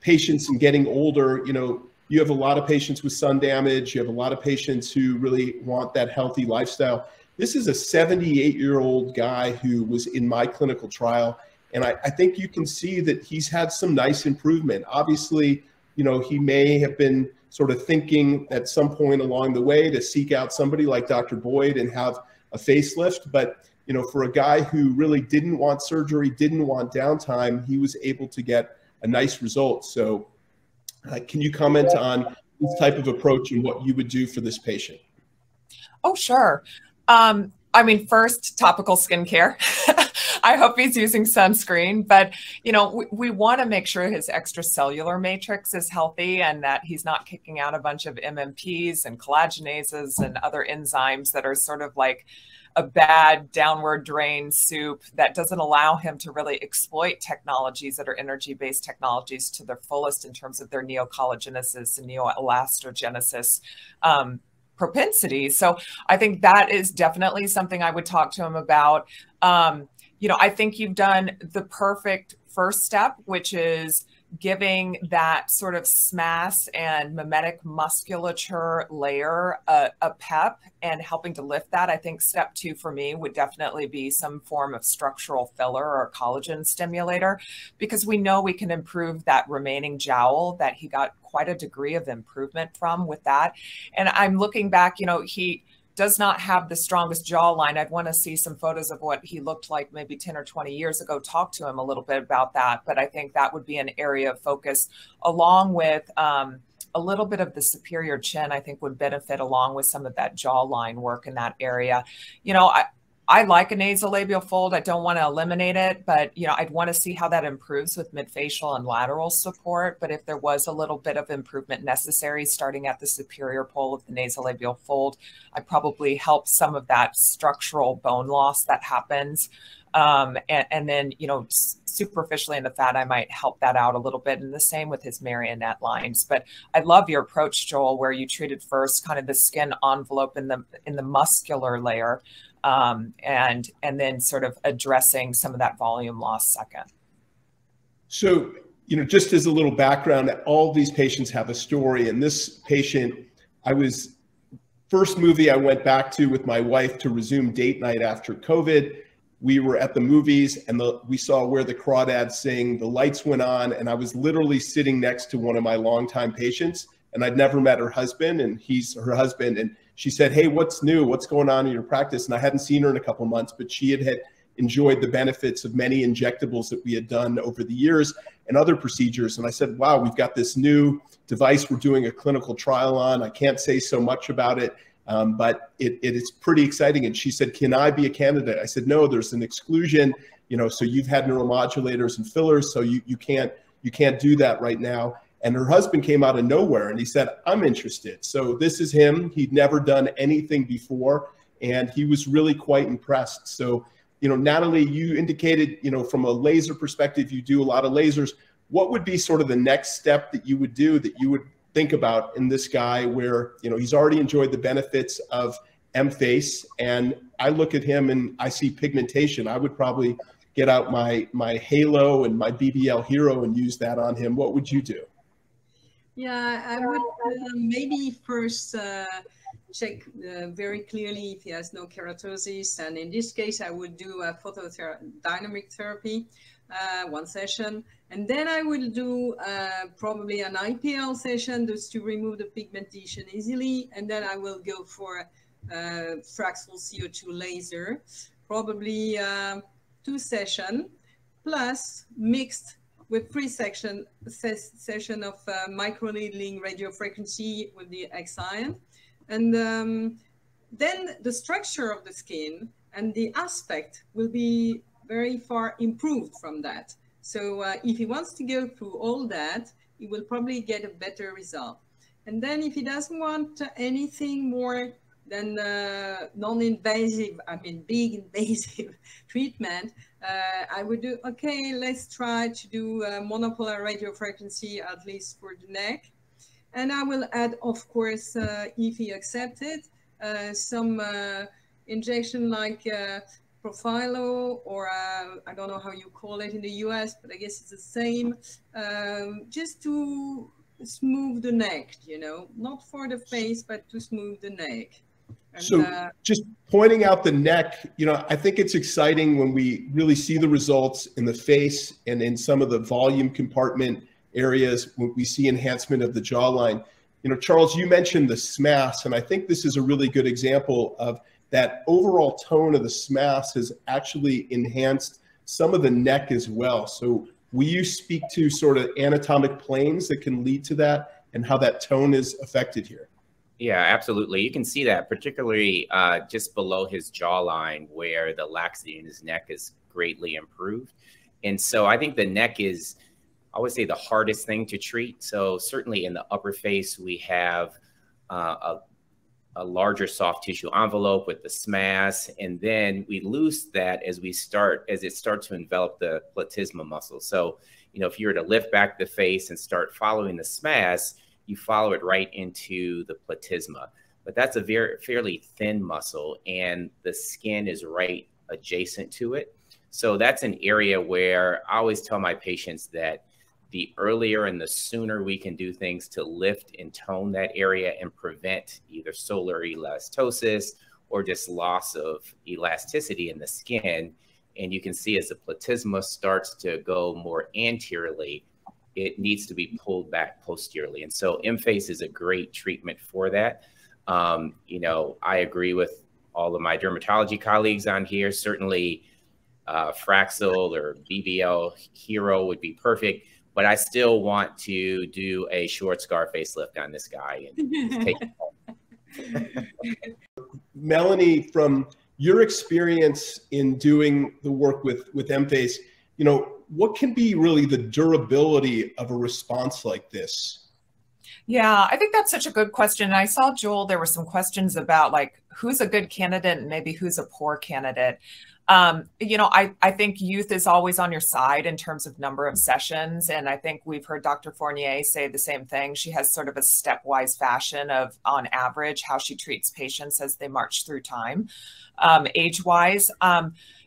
patients and getting older, you have a lot of patients with sun damage. You have a lot of patients who really want that healthy lifestyle. This is a 78-year-old guy who was in my clinical trial. And I think you can see that he's had some nice improvement. Obviously, he may have been sort of thinking at some point along the way to seek out somebody like Dr. Boyd and have a facelift. But, for a guy who really didn't want surgery, didn't want downtime, he was able to get a nice result. So can you comment on this type of approach and what you would do for this patient? Oh, sure. First, topical skincare. I hope he's using sunscreen, but we want to make sure his extracellular matrix is healthy and that he's not kicking out a bunch of MMPs and collagenases and other enzymes that are sort of like a bad downward drain soup that doesn't allow him to really exploit technologies that are energy-based technologies to their fullest in terms of their neocollagenesis and neoelastogenesis propensity. So I think that is definitely something I would talk to him about. I think you've done the perfect first step, which is giving that sort of SMAS and mimetic musculature layer a pep and helping to lift that. I think step 2 for me would definitely be some form of structural filler or collagen stimulator, because we know we can improve that remaining jowl that he got quite a degree of improvement from with that. And I'm looking back, he does not have the strongest jawline. I'd want to see some photos of what he looked like maybe 10 or 20 years ago, talk to him a little bit about that. But I think that would be an area of focus, along with a little bit of the superior chin, I think, would benefit along with some of that jawline work in that area. You know, I like a nasolabial fold. I don't want to eliminate it, but, you know, I'd want to see how that improves with midfacial and lateral support. But if there was a little bit of improvement necessary starting at the superior pole of the nasolabial fold, I'd probably help some of that structural bone loss that happens. And then, you know, superficially in the fat, I might help that out a little bit, and the same with his marionette lines. But I love your approach, Joel, where you treated first kind of the skin envelope in the muscular layer, and then sort of addressing some of that volume loss second. So, you know, just as a little background, all these patients have a story. And this patient, first movie I went back to with my wife to resume date night after COVID. We were at the movies and we saw Where the Crawdads Sing. The lights went on and I was literally sitting next to one of my longtime patients, and I'd never met her husband, and he's her husband. And she said, "Hey, what's new? What's going on in your practice?" And I hadn't seen her in a couple of months, but she had enjoyed the benefits of many injectables that we had done over the years and other procedures. And I said, "Wow, we've got this new device we're doing a clinical trial on. I can't say so much about it, but it is pretty exciting." And she said, "Can I be a candidate?" I said, "No, there's an exclusion, you know, so you've had neuromodulators and fillers, so you can't do that right now." And her husband came out of nowhere and he said, "I'm interested." So this is him. He'd never done anything before, and he was really quite impressed. So, you know, Nathalie, you indicated, you know, from a laser perspective, you do a lot of lasers. What would be sort of the next step that you would do, that you would think about in this guy where, you know, he's already enjoyed the benefits of EMFACE, and I look at him and I see pigmentation? I would probably get out my Halo and my BBL Hero and use that on him. What would you do? Yeah, I would maybe first check very clearly if he has no keratosis. And in this case, I would do a photodynamic therapy, one session. And then I will do probably an IPL session just to remove the pigmentation easily. And then I will go for Fraxel CO2 laser, probably 2 sessions, plus mixed with 3 session of microneedling radiofrequency with the X-ion. And then the structure of the skin and the aspect will be very far improved from that. So if he wants to go through all that, he will probably get a better result. And then if he doesn't want anything more than non-invasive, I mean big invasive treatment, I would do, okay, let's try to do monopolar radiofrequency, at least for the neck. And I will add, of course, if he accepted, some injection like Profilo, or I don't know how you call it in the US, but I guess it's the same, just to smooth the neck, you know, not for the face, but to smooth the neck. And, so just pointing out the neck, you know, I think it's exciting when we really see the results in the face and in some of the volume compartment areas when we see enhancement of the jawline. You know, Charles, you mentioned the SMAS, and I think this is a really good example of that overall tone of the SMAS has actually enhanced some of the neck as well. So will you speak to sort of anatomic planes that can lead to that and how that tone is affected here? Yeah, absolutely. You can see that particularly just below his jawline, where the laxity in his neck is greatly improved. And so I think the neck is, I would say, the hardest thing to treat. So certainly in the upper face, we have a larger soft tissue envelope with the SMAS, and then we lose that as it starts to envelop the platysma muscle. So, you know, if you were to lift back the face and start following the SMAS, you follow it right into the platysma. But that's a fairly thin muscle, and the skin is right adjacent to it. So that's an area where I always tell my patients that the earlier and the sooner we can do things to lift and tone that area and prevent either solar elastosis or just loss of elasticity in the skin. And you can see as the platysma starts to go more anteriorly, it needs to be pulled back posteriorly. And so EMFACE is a great treatment for that. You know, I agree with all of my dermatology colleagues on here. Certainly Fraxel or BBL Hero would be perfect. but I still want to do a short scar facelift on this guy and take it home. Melanie, from your experience in doing the work with EMFACE, you know, what can be really the durability of a response like this? Yeah, I think that's such a good question. I saw, Joel, there were some questions about like who's a good candidate and maybe who's a poor candidate. You know, I think youth is always on your side in terms of number of sessions. And I think we've heard Dr. Fournier say the same thing. She has sort of a stepwise fashion of, on average, how she treats patients as they march through time, age-wise.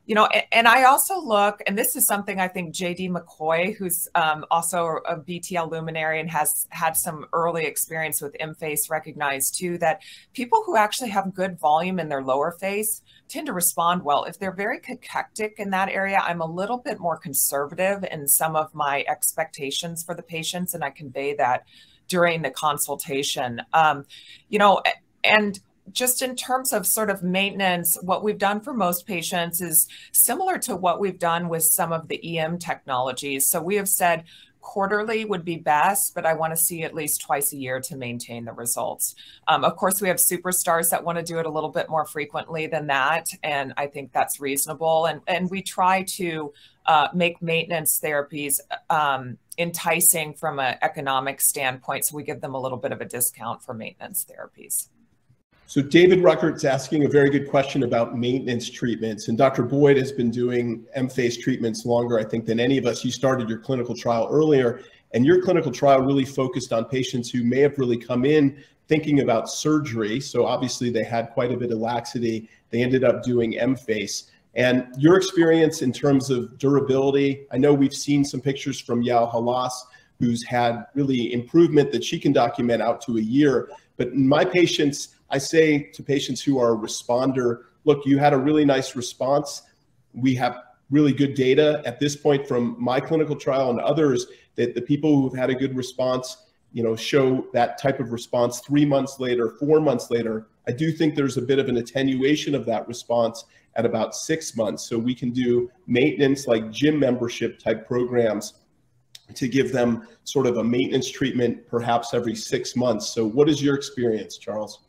You know, and I also look, and this is something I think J.D. McCoy, who's also a BTL luminary and has had some early experience with EMFACE, recognized too, that people who actually have good volume in their lower face tend to respond well. If they're very cachectic in that area, I'm a little bit more conservative in some of my expectations for the patients, and I convey that during the consultation. You know, and just in terms of sort of maintenance, what we've done for most patients is similar to what we've done with some of the EM technologies. So we have said quarterly would be best, but I want to see at least twice a year to maintain the results. Of course, we have superstars that want to do it a little bit more frequently than that, and I think that's reasonable. And we try to make maintenance therapies enticing from an economic standpoint, so we give them a little bit of a discount for maintenance therapies. So David Ruckert's asking a very good question about maintenance treatments. And Dr. Boyd has been doing EMFACE treatments longer, I think, than any of us. You started your clinical trial earlier, and your clinical trial really focused on patients who may have really come in thinking about surgery. So obviously they had quite a bit of laxity. They ended up doing EMFACE. And your experience in terms of durability, I know we've seen some pictures from Yao Halas, who's had really improvement that she can document out to a year. But in my patients, I say to patients who are a responder, look, you had a really nice response. We have really good data at this point from my clinical trial and others that the people who've had a good response, you know, show that type of response 3 months later, 4 months later. I do think there's a bit of an attenuation of that response at about 6 months. So we can do maintenance like gym membership type programs to give them sort of a maintenance treatment perhaps every 6 months. So what is your experience, Charles?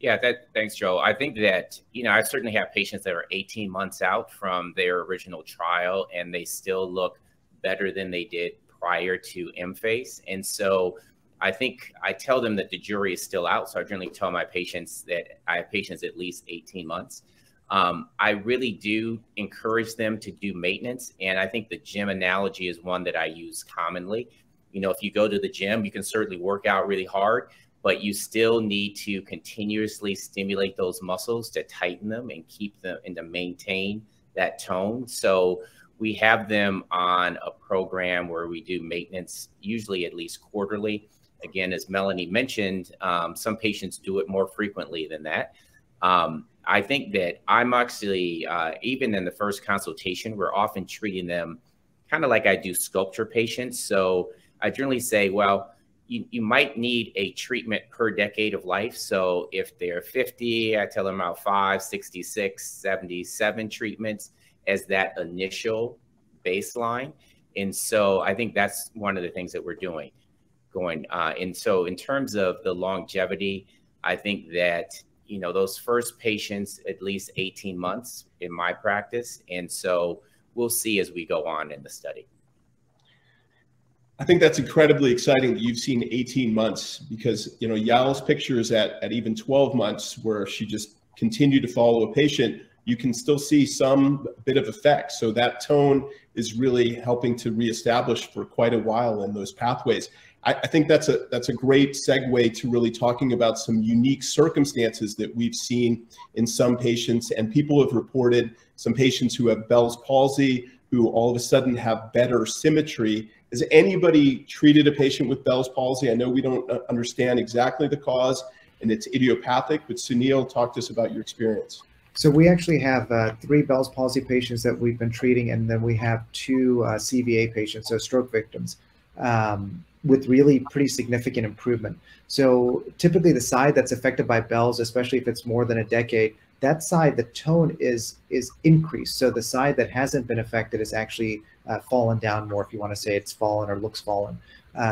Yeah, thanks, Joe. I think that, you know, I certainly have patients that are 18 months out from their original trial, and they still look better than they did prior to EMFACE. And so I think I tell them that the jury is still out. So I generally tell my patients that I have patients at least 18 months. I really do encourage them to do maintenance. And I think the gym analogy is one that I use commonly. You know, if you go to the gym, you can certainly work out really hard, but you still need to continuously stimulate those muscles to tighten them and keep them and to maintain that tone. So we have them on a program where we do maintenance, usually at least quarterly. Again, as Melanie mentioned, some patients do it more frequently than that. I think that I'm actually, even in the first consultation, we're often treating them kind of like I do sculpture patients. So I generally say, well, you might need a treatment per decade of life. So if they're 50, I tell them about 5, 66, 77 treatments as that initial baseline. And so I think that's one of the things that we're doing. And so in terms of the longevity, I think that, you know, those first patients, at least 18 months in my practice. And so we'll see as we go on in the study. I think that's incredibly exciting that you've seen 18 months because, you know, Yao's pictures at even 12 months where she just continued to follow a patient, you can still see some bit of effect. So that tone is really helping to reestablish for quite a while in those pathways. I think that's a great segue to really talking about some unique circumstances that we've seen in some patients, and people have reported some patients who have Bell's palsy who all of a sudden have better symmetry. Has anybody treated a patient with Bell's palsy? I know we don't understand exactly the cause and it's idiopathic, but Suneel, talk to us about your experience. So we actually have 3 Bell's palsy patients that we've been treating, and then we have 2 CVA patients, so stroke victims, with really pretty significant improvement. So typically the side that's affected by Bell's, especially if it's more than a decade, that side, the tone is increased. So the side that hasn't been affected is actually fallen down more, if you want to say it's fallen or looks fallen.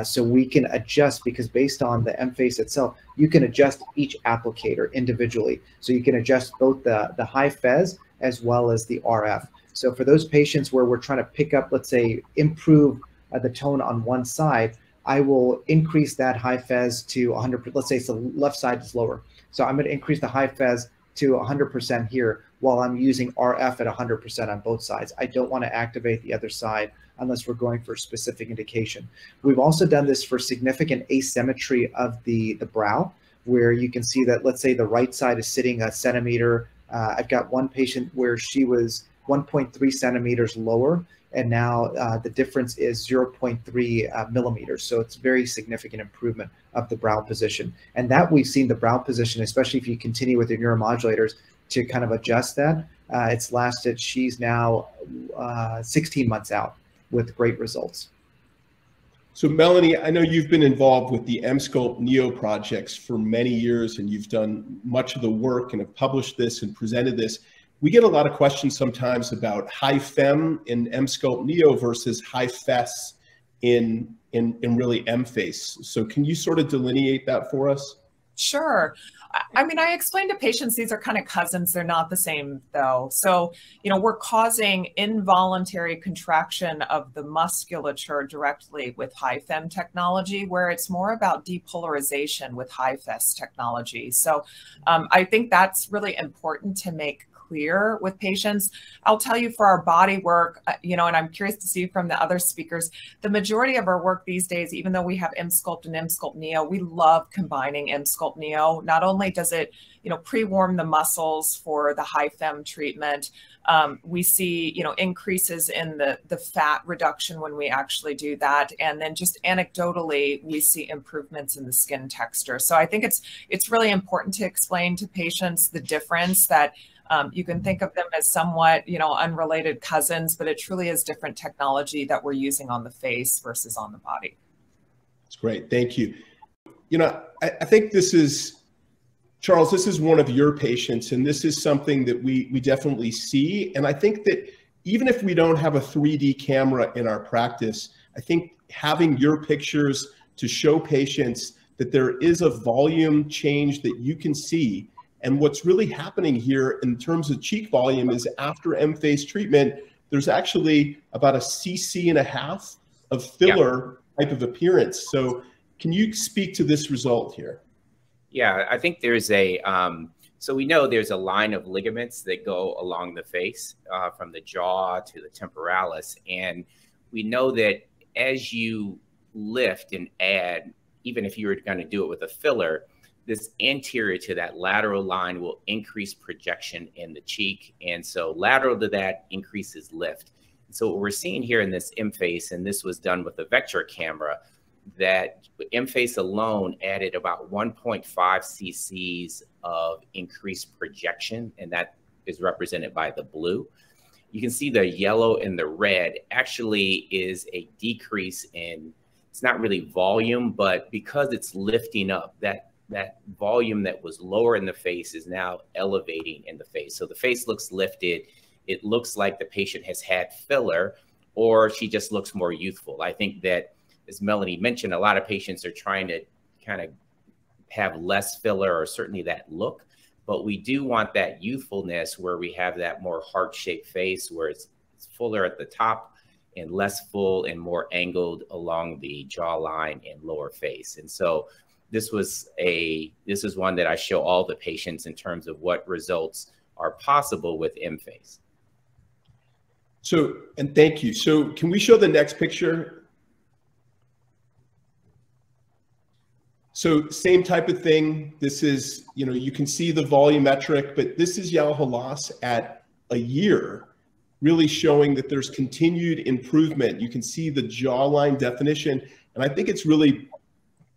So we can adjust, because based on the EMFACE itself, you can adjust each applicator individually. So you can adjust both the high Fez as well as the RF. So for those patients where we're trying to pick up, let's say, improve the tone on one side, I will increase that high Fez to 100%. Let's say it's the left side is lower. So I'm going to increase the high Fez to 100% here while I'm using RF at 100% on both sides. I don't want to activate the other side unless we're going for a specific indication. We've also done this for significant asymmetry of the brow, where you can see that, let's say the right side is sitting a centimeter. I've got one patient where she was 1.3 centimeters lower, and now the difference is 0.3 millimeters. So it's very significant improvement of the brow position. And that we've seen the brow position, especially if you continue with your neuromodulators to kind of adjust that. It's lasted, she's now 16 months out with great results. So Melanie, I know you've been involved with the Emsculpt Neo projects for many years, and you've done much of the work and have published this and presented this. We get a lot of questions sometimes about high fem in Emsculpt Neo versus high fes in really EMFACE. So can you sort of delineate that for us? Sure. I mean, I explained to patients, these are kind of cousins. They're not the same, though. So, you know, we're causing involuntary contraction of the musculature directly with high fem technology, where it's more about depolarization with high fes technology. So I think that's really important to make clear with patients. I'll tell you, for our body work, you know, and I'm curious to see from the other speakers, the majority of our work these days, even though we have Emsculpt and Emsculpt Neo, we love combining Emsculpt Neo. Not only does it, you know, pre-warm the muscles for the high fem treatment, we see, you know, increases in the fat reduction when we actually do that. And then just anecdotally, we see improvements in the skin texture. So I think it's really important to explain to patients the difference, that you can think of them as somewhat, you know, unrelated cousins, but it truly is different technology that we're using on the face versus on the body. That's great. Thank you. You know, I think this is, Charles, this is one of your patients, and this is something that we definitely see. And I think that even if we don't have a 3D camera in our practice, I think having your pictures to show patients that there is a volume change that you can see. And what's really happening here in terms of cheek volume is, after EMFACE treatment, there's actually about 1.5 cc of filler type of appearance. So can you speak to this result here? Yeah, I think there's a, so we know there's a line of ligaments that go along the face from the jaw to the temporalis. And we know that as you lift and add, even if you were going to do it with a filler, this anterior to that lateral line will increase projection in the cheek. And so lateral to that increases lift. And so what we're seeing here in this EMFACE, and this was done with a vector camera, that EMFACE alone added about 1.5 cc's of increased projection, and that is represented by the blue. You can see the yellow and the red actually is a decrease in, it's not really volume, but because it's lifting up, that volume that was lower in the face is now elevating in the face. So the face looks lifted. It looks like the patient has had filler, or she just looks more youthful. I think that, as Melanie mentioned, a lot of patients are trying to kind of have less filler, or certainly that look, but we do want that youthfulness where we have that more heart-shaped face, where it's fuller at the top and less full and more angled along the jawline and lower face. And so this is one that I show all the patients in terms of what results are possible with EMFACE. So, and thank you. So can we show the next picture? So same type of thing. This is, you know, you can see the volumetric, but this is Yao Halas at a year, really showing that there's continued improvement. You can see the jawline definition. And I think it's really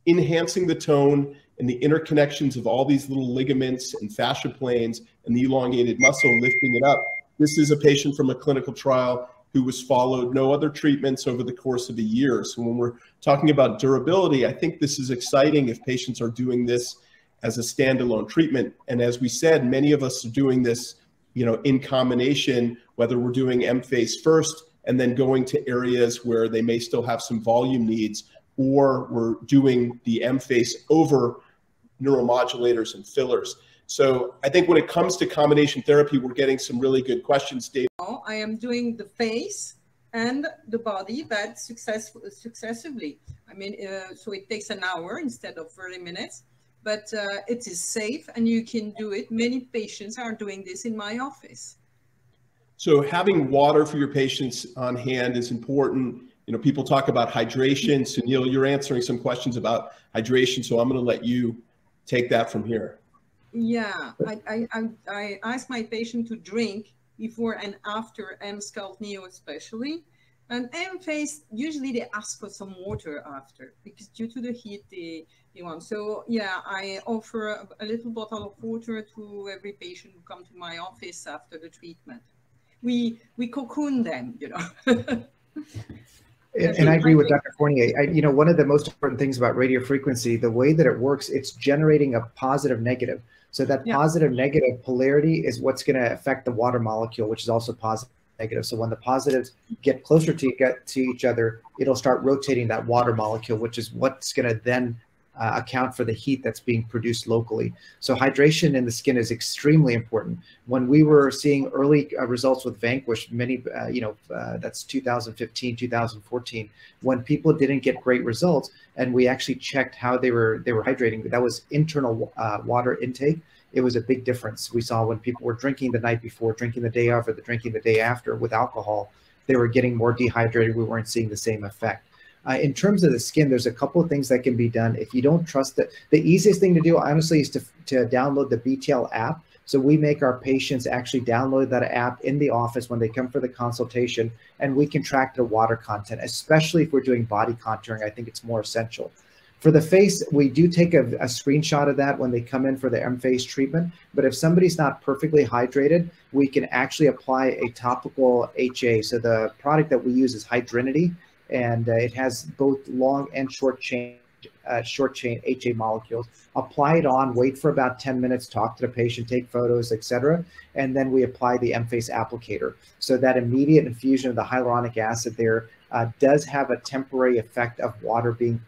enhancing the tone and the interconnections of all these little ligaments and fascia planes and the elongated muscle, lifting it up. This is a patient from a clinical trial who was followed, no other treatments over the course of a year. So when we're talking about durability, I think this is exciting if patients are doing this as a standalone treatment. And as we said, many of us are doing this, in combination, whether we're doing EMFACE first and then going to areas where they may still have some volume needs, or we're doing the EMFACE over neuromodulators and fillers. So I think when it comes to combination therapy, we're getting some really good questions, Dave. I am doing the face and the body, but successively. I mean, so it takes an hour instead of 30 minutes, but it is safe and you can do it. Many patients are doing this in my office. So having water for your patients on hand is important. People talk about hydration. Suneel, you're answering some questions about hydration, so I'm going to let you take that from here. Yeah, I ask my patient to drink before and after M-Scalp Neo especially. And EMFACE, usually they ask for some water after, because due to the heat they want. So yeah, I offer a little bottle of water to every patient who comes to my office after the treatment. We cocoon them, And I agree with Dr. Fournier. One of the most important things about radiofrequency, the way that it works, it's generating a positive negative. So that positive negative polarity is what's going to affect the water molecule, which is also positive negative. So when the positives get closer to each other, it'll start rotating that water molecule, which is what's going to then account for the heat that's being produced locally. So hydration in the skin is extremely important. When we were seeing early results with Vanquish, that's 2015, 2014, when people didn't get great results, and we actually checked how they were hydrating, that was internal water intake. It was a big difference. We saw when people were drinking the night before, drinking the day of, or drinking the day after with alcohol, they were getting more dehydrated. We weren't seeing the same effect. In terms of the skin, there's a couple of things that can be done. If you don't trust it, the easiest thing to do, honestly, is to download the BTL app. So we make our patients actually download that app in the office when they come for the consultation, and we can track their water content, especially if we're doing body contouring. I think it's more essential. For the face, we do take a screenshot of that when they come in for the EMFACE treatment. But if somebody's not perfectly hydrated, we can actually apply a topical HA. So the product that we use is Hydrinity, and it has both long and short chain HA molecules. Apply it on, wait for about 10 minutes, talk to the patient, take photos, etc. And then we apply the EMFACE applicator. So that immediate infusion of the hyaluronic acid there does have a temporary effect of water being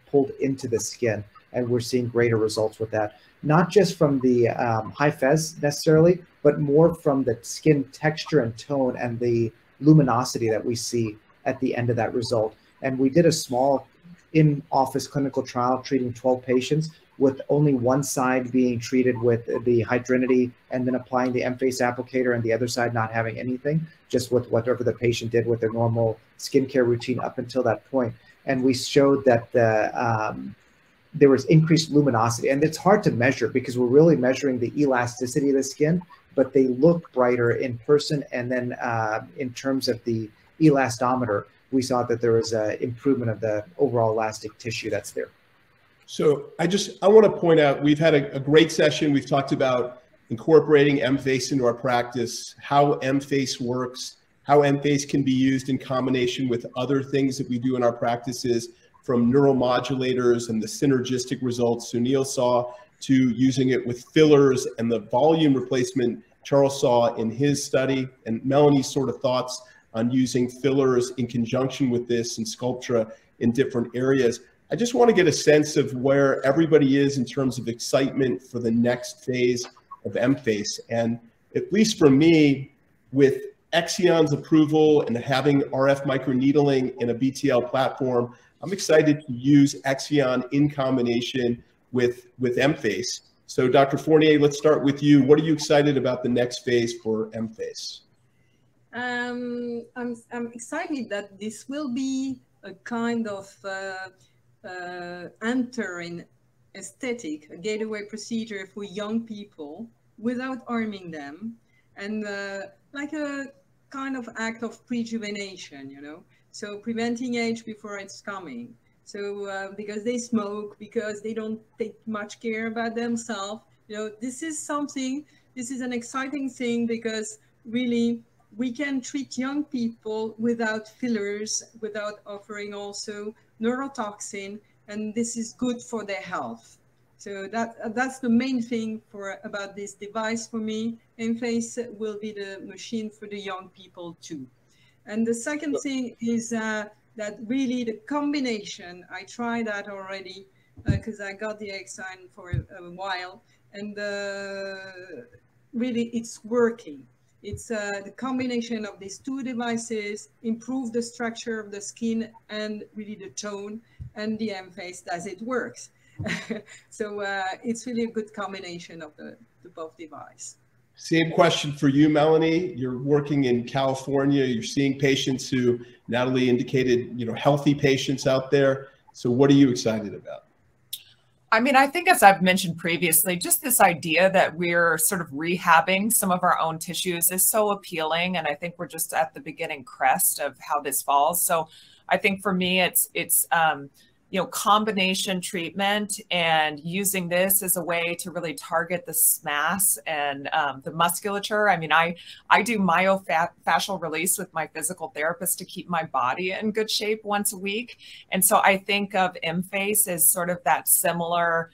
pulled into the skin. And we're seeing greater results with that. Not just from the high fez necessarily, but more from the skin texture and tone and the luminosity that we see at the end of that result. And we did a small in-office clinical trial treating 12 patients with only one side being treated with the Hydrinity and then applying the EMFACE applicator, and the other side not having anything, just with whatever the patient did with their normal skincare routine up until that point. And we showed that there was increased luminosity, and it's hard to measure because we're really measuring the elasticity of the skin, but they look brighter in person. And then in terms of the elastometer, we saw that there was an improvement of the overall elastic tissue that's there. So I want to point out, we've had a great session. We've talked about incorporating EMFACE into our practice, how EMFACE works, how EMFACE can be used in combination with other things that we do in our practices, from neuromodulators and the synergistic results Suneel saw, to using it with fillers and the volume replacement Charles saw in his study, and Melanie's sort of thoughts on using fillers in conjunction with this and Sculptra in different areas. I just want to get a sense of where everybody is in terms of excitement for the next phase of EMFACE. And at least for me, with Exion's approval and having RF microneedling in a BTL platform, I'm excited to use Exion in combination with EMFACE. So Dr. Fournier, let's start with you. What are you excited about the next phase for EMFACE? I'm excited that this will be a kind of entering aesthetic, a gateway procedure for young people without harming them, and like a kind of act of rejuvenation, so preventing age before it's coming. So because they smoke, because they don't take much care about themselves, this is an exciting thing, because really we can treat young people without fillers, without offering also neurotoxin, and this is good for their health. So that's the main thing about this device for me. EMFACE will be the machine for the young people too. And the second thing is that really the combination, I tried that already because I got the Exine for a while, and really it's working. It's the combination of these two devices improve the structure of the skin and really the tone, and the EMFACE does it works. So it's really a good combination of the both devices. Same question for you, Melanie. You're working in California. You're seeing patients who Nathalie indicated, you know, healthy patients out there. So what are you excited about? I mean, I think, as I've mentioned previously, just this idea that we're sort of rehabbing some of our own tissues is so appealing. And I think we're just at the beginning crest of how this falls. So I think for me, it's you know, combination treatment and using this as a way to really target the SMAS and the musculature. I mean, I do myofascial release with my physical therapist to keep my body in good shape once a week. And so I think of EMFACE as sort of that similar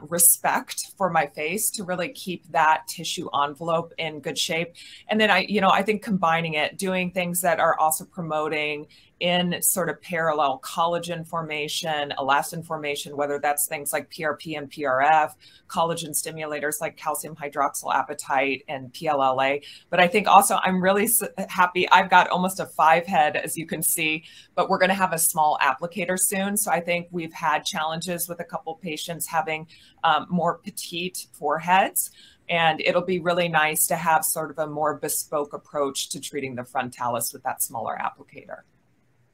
respect for my face to really keep that tissue envelope in good shape. And then I think combining it, doing things that are also promoting in sort of parallel collagen formation, elastin formation, whether that's things like PRP and PRF, collagen stimulators like calcium hydroxyapatite and PLLA. But I think also I'm really happy. I've got almost a 5-head, as you can see, but we're going to have a small applicator soon. So I think we've had challenges with a couple patients having more petite foreheads. And it'll be really nice to have sort of a more bespoke approach to treating the frontalis with that smaller applicator.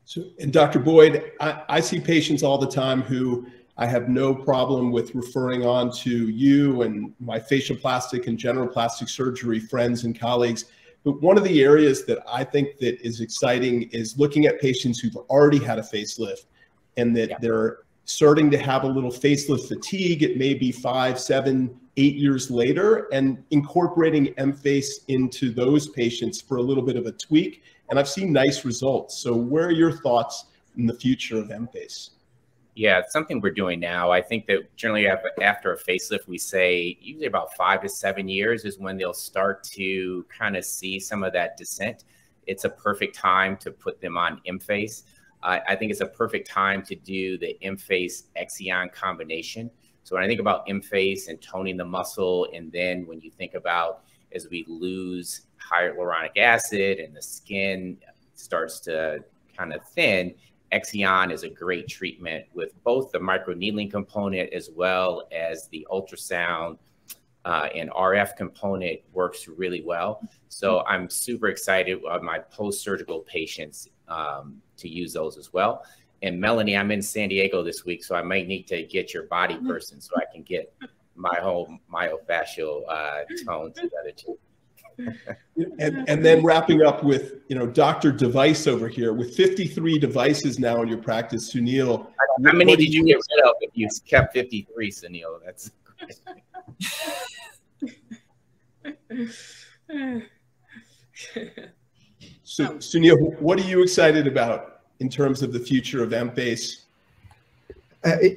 So, and Dr. Boyd, I see patients all the time who I have no problem with referring on to you and my facial plastic and general plastic surgery friends and colleagues. But one of the areas that I think that is exciting is looking at patients who've already had a facelift and that they're starting to have a little facelift fatigue. It may be 5, 7, 8 years later, and incorporating EMFACE into those patients for a little bit of a tweak. And I've seen nice results. So where are your thoughts in the future of EMFACE? Yeah, it's something we're doing now. I think that generally after a facelift, we say usually about 5 to 7 years is when they'll start to kind of see some of that descent. It's a perfect time to put them on EMFACE. I think it's a perfect time to do the EMFACE Exine combination. So when I think about EMFACE and toning the muscle, and then when you think about as we lose hyaluronic acid and the skin starts to kind of thin, Exine is a great treatment with both the microneedling component as well as the ultrasound and RF component works really well. So I'm super excited of my post-surgical patients to use those as well. And Melanie, I'm in San Diego this week, so I might need to get your body person so I can get my whole myofascial tone together too. And then wrapping up with, you know, Dr. Device over here with 53 devices now in your practice, Suneel. How many did you get rid of if you kept 53, Suneel? That's So, Suneel, what are you excited about in terms of the future of EMFACE?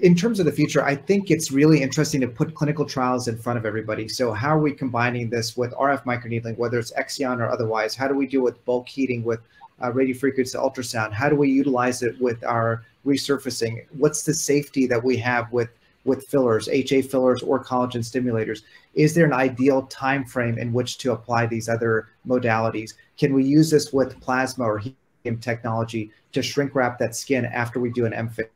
In terms of the future, I think it's really interesting to put clinical trials in front of everybody. So how are we combining this with RF microneedling, whether it's Exine or otherwise? How do we do with bulk heating with radiofrequency ultrasound? How do we utilize it with our resurfacing? What's the safety that we have with fillers, HA fillers or collagen stimulators? Is there an ideal time frame in which to apply these other modalities? Can we use this with plasma or helium technology to shrink wrap that skin after we do an EMFACE?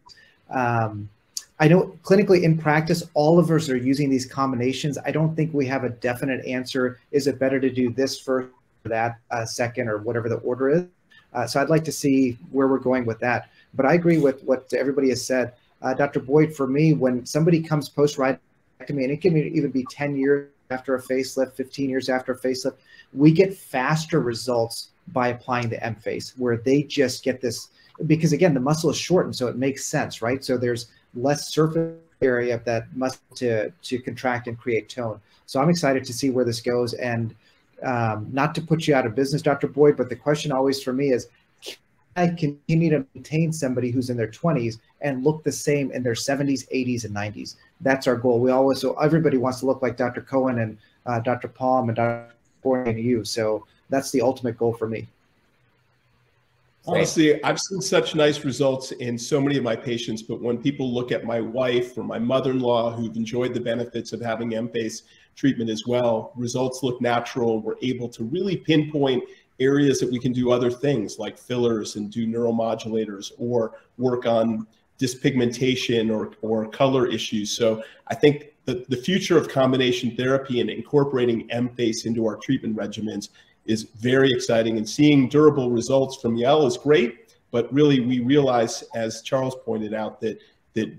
I know clinically in practice, all of us are using these combinations. I don't think we have a definite answer. Is it better to do this first or that second or whatever the order is? So I'd like to see where we're going with that. But I agree with what everybody has said. Dr. Boyd, for me, when somebody comes post-radiectomy, and it can even be 10 years after a facelift, 15 years after a facelift, we get faster results by applying the EMFACE, where they just get this, because again, the muscle is shortened, so it makes sense, right? So there's less surface area of that muscle to contract and create tone. So I'm excited to see where this goes. And not to put you out of business, Dr. Boyd, but the question always for me is, I continue to maintain somebody who's in their 20s and look the same in their 70s, 80s, and 90s. That's our goal. So everybody wants to look like Dr. Cohen and Dr. Palm and Dr. Fournier and you. So that's the ultimate goal for me. Honestly, I've seen such nice results in so many of my patients, but when people look at my wife or my mother-in-law who've enjoyed the benefits of having EMFACE treatment as well, results look natural. We're able to really pinpoint areas that we can do other things like fillers and do neuromodulators or work on dyspigmentation or color issues. So I think the future of combination therapy and incorporating EMFACE into our treatment regimens is very exciting, and seeing durable results from Yael is great, but really we realize, as Charles pointed out, that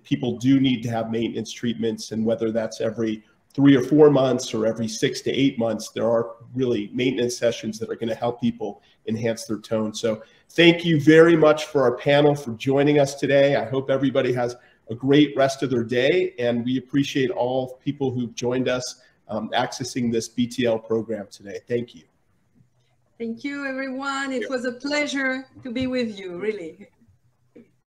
people do need to have maintenance treatments, and whether that's every 3 or 4 months or every 6 to 8 months, there are really maintenance sessions that are going to help people enhance their tone. So thank you very much for our panel for joining us today. I hope everybody has a great rest of their day, and we appreciate all people who've joined us accessing this BTL program today. Thank you. Thank you, everyone. It was a pleasure to be with you, really.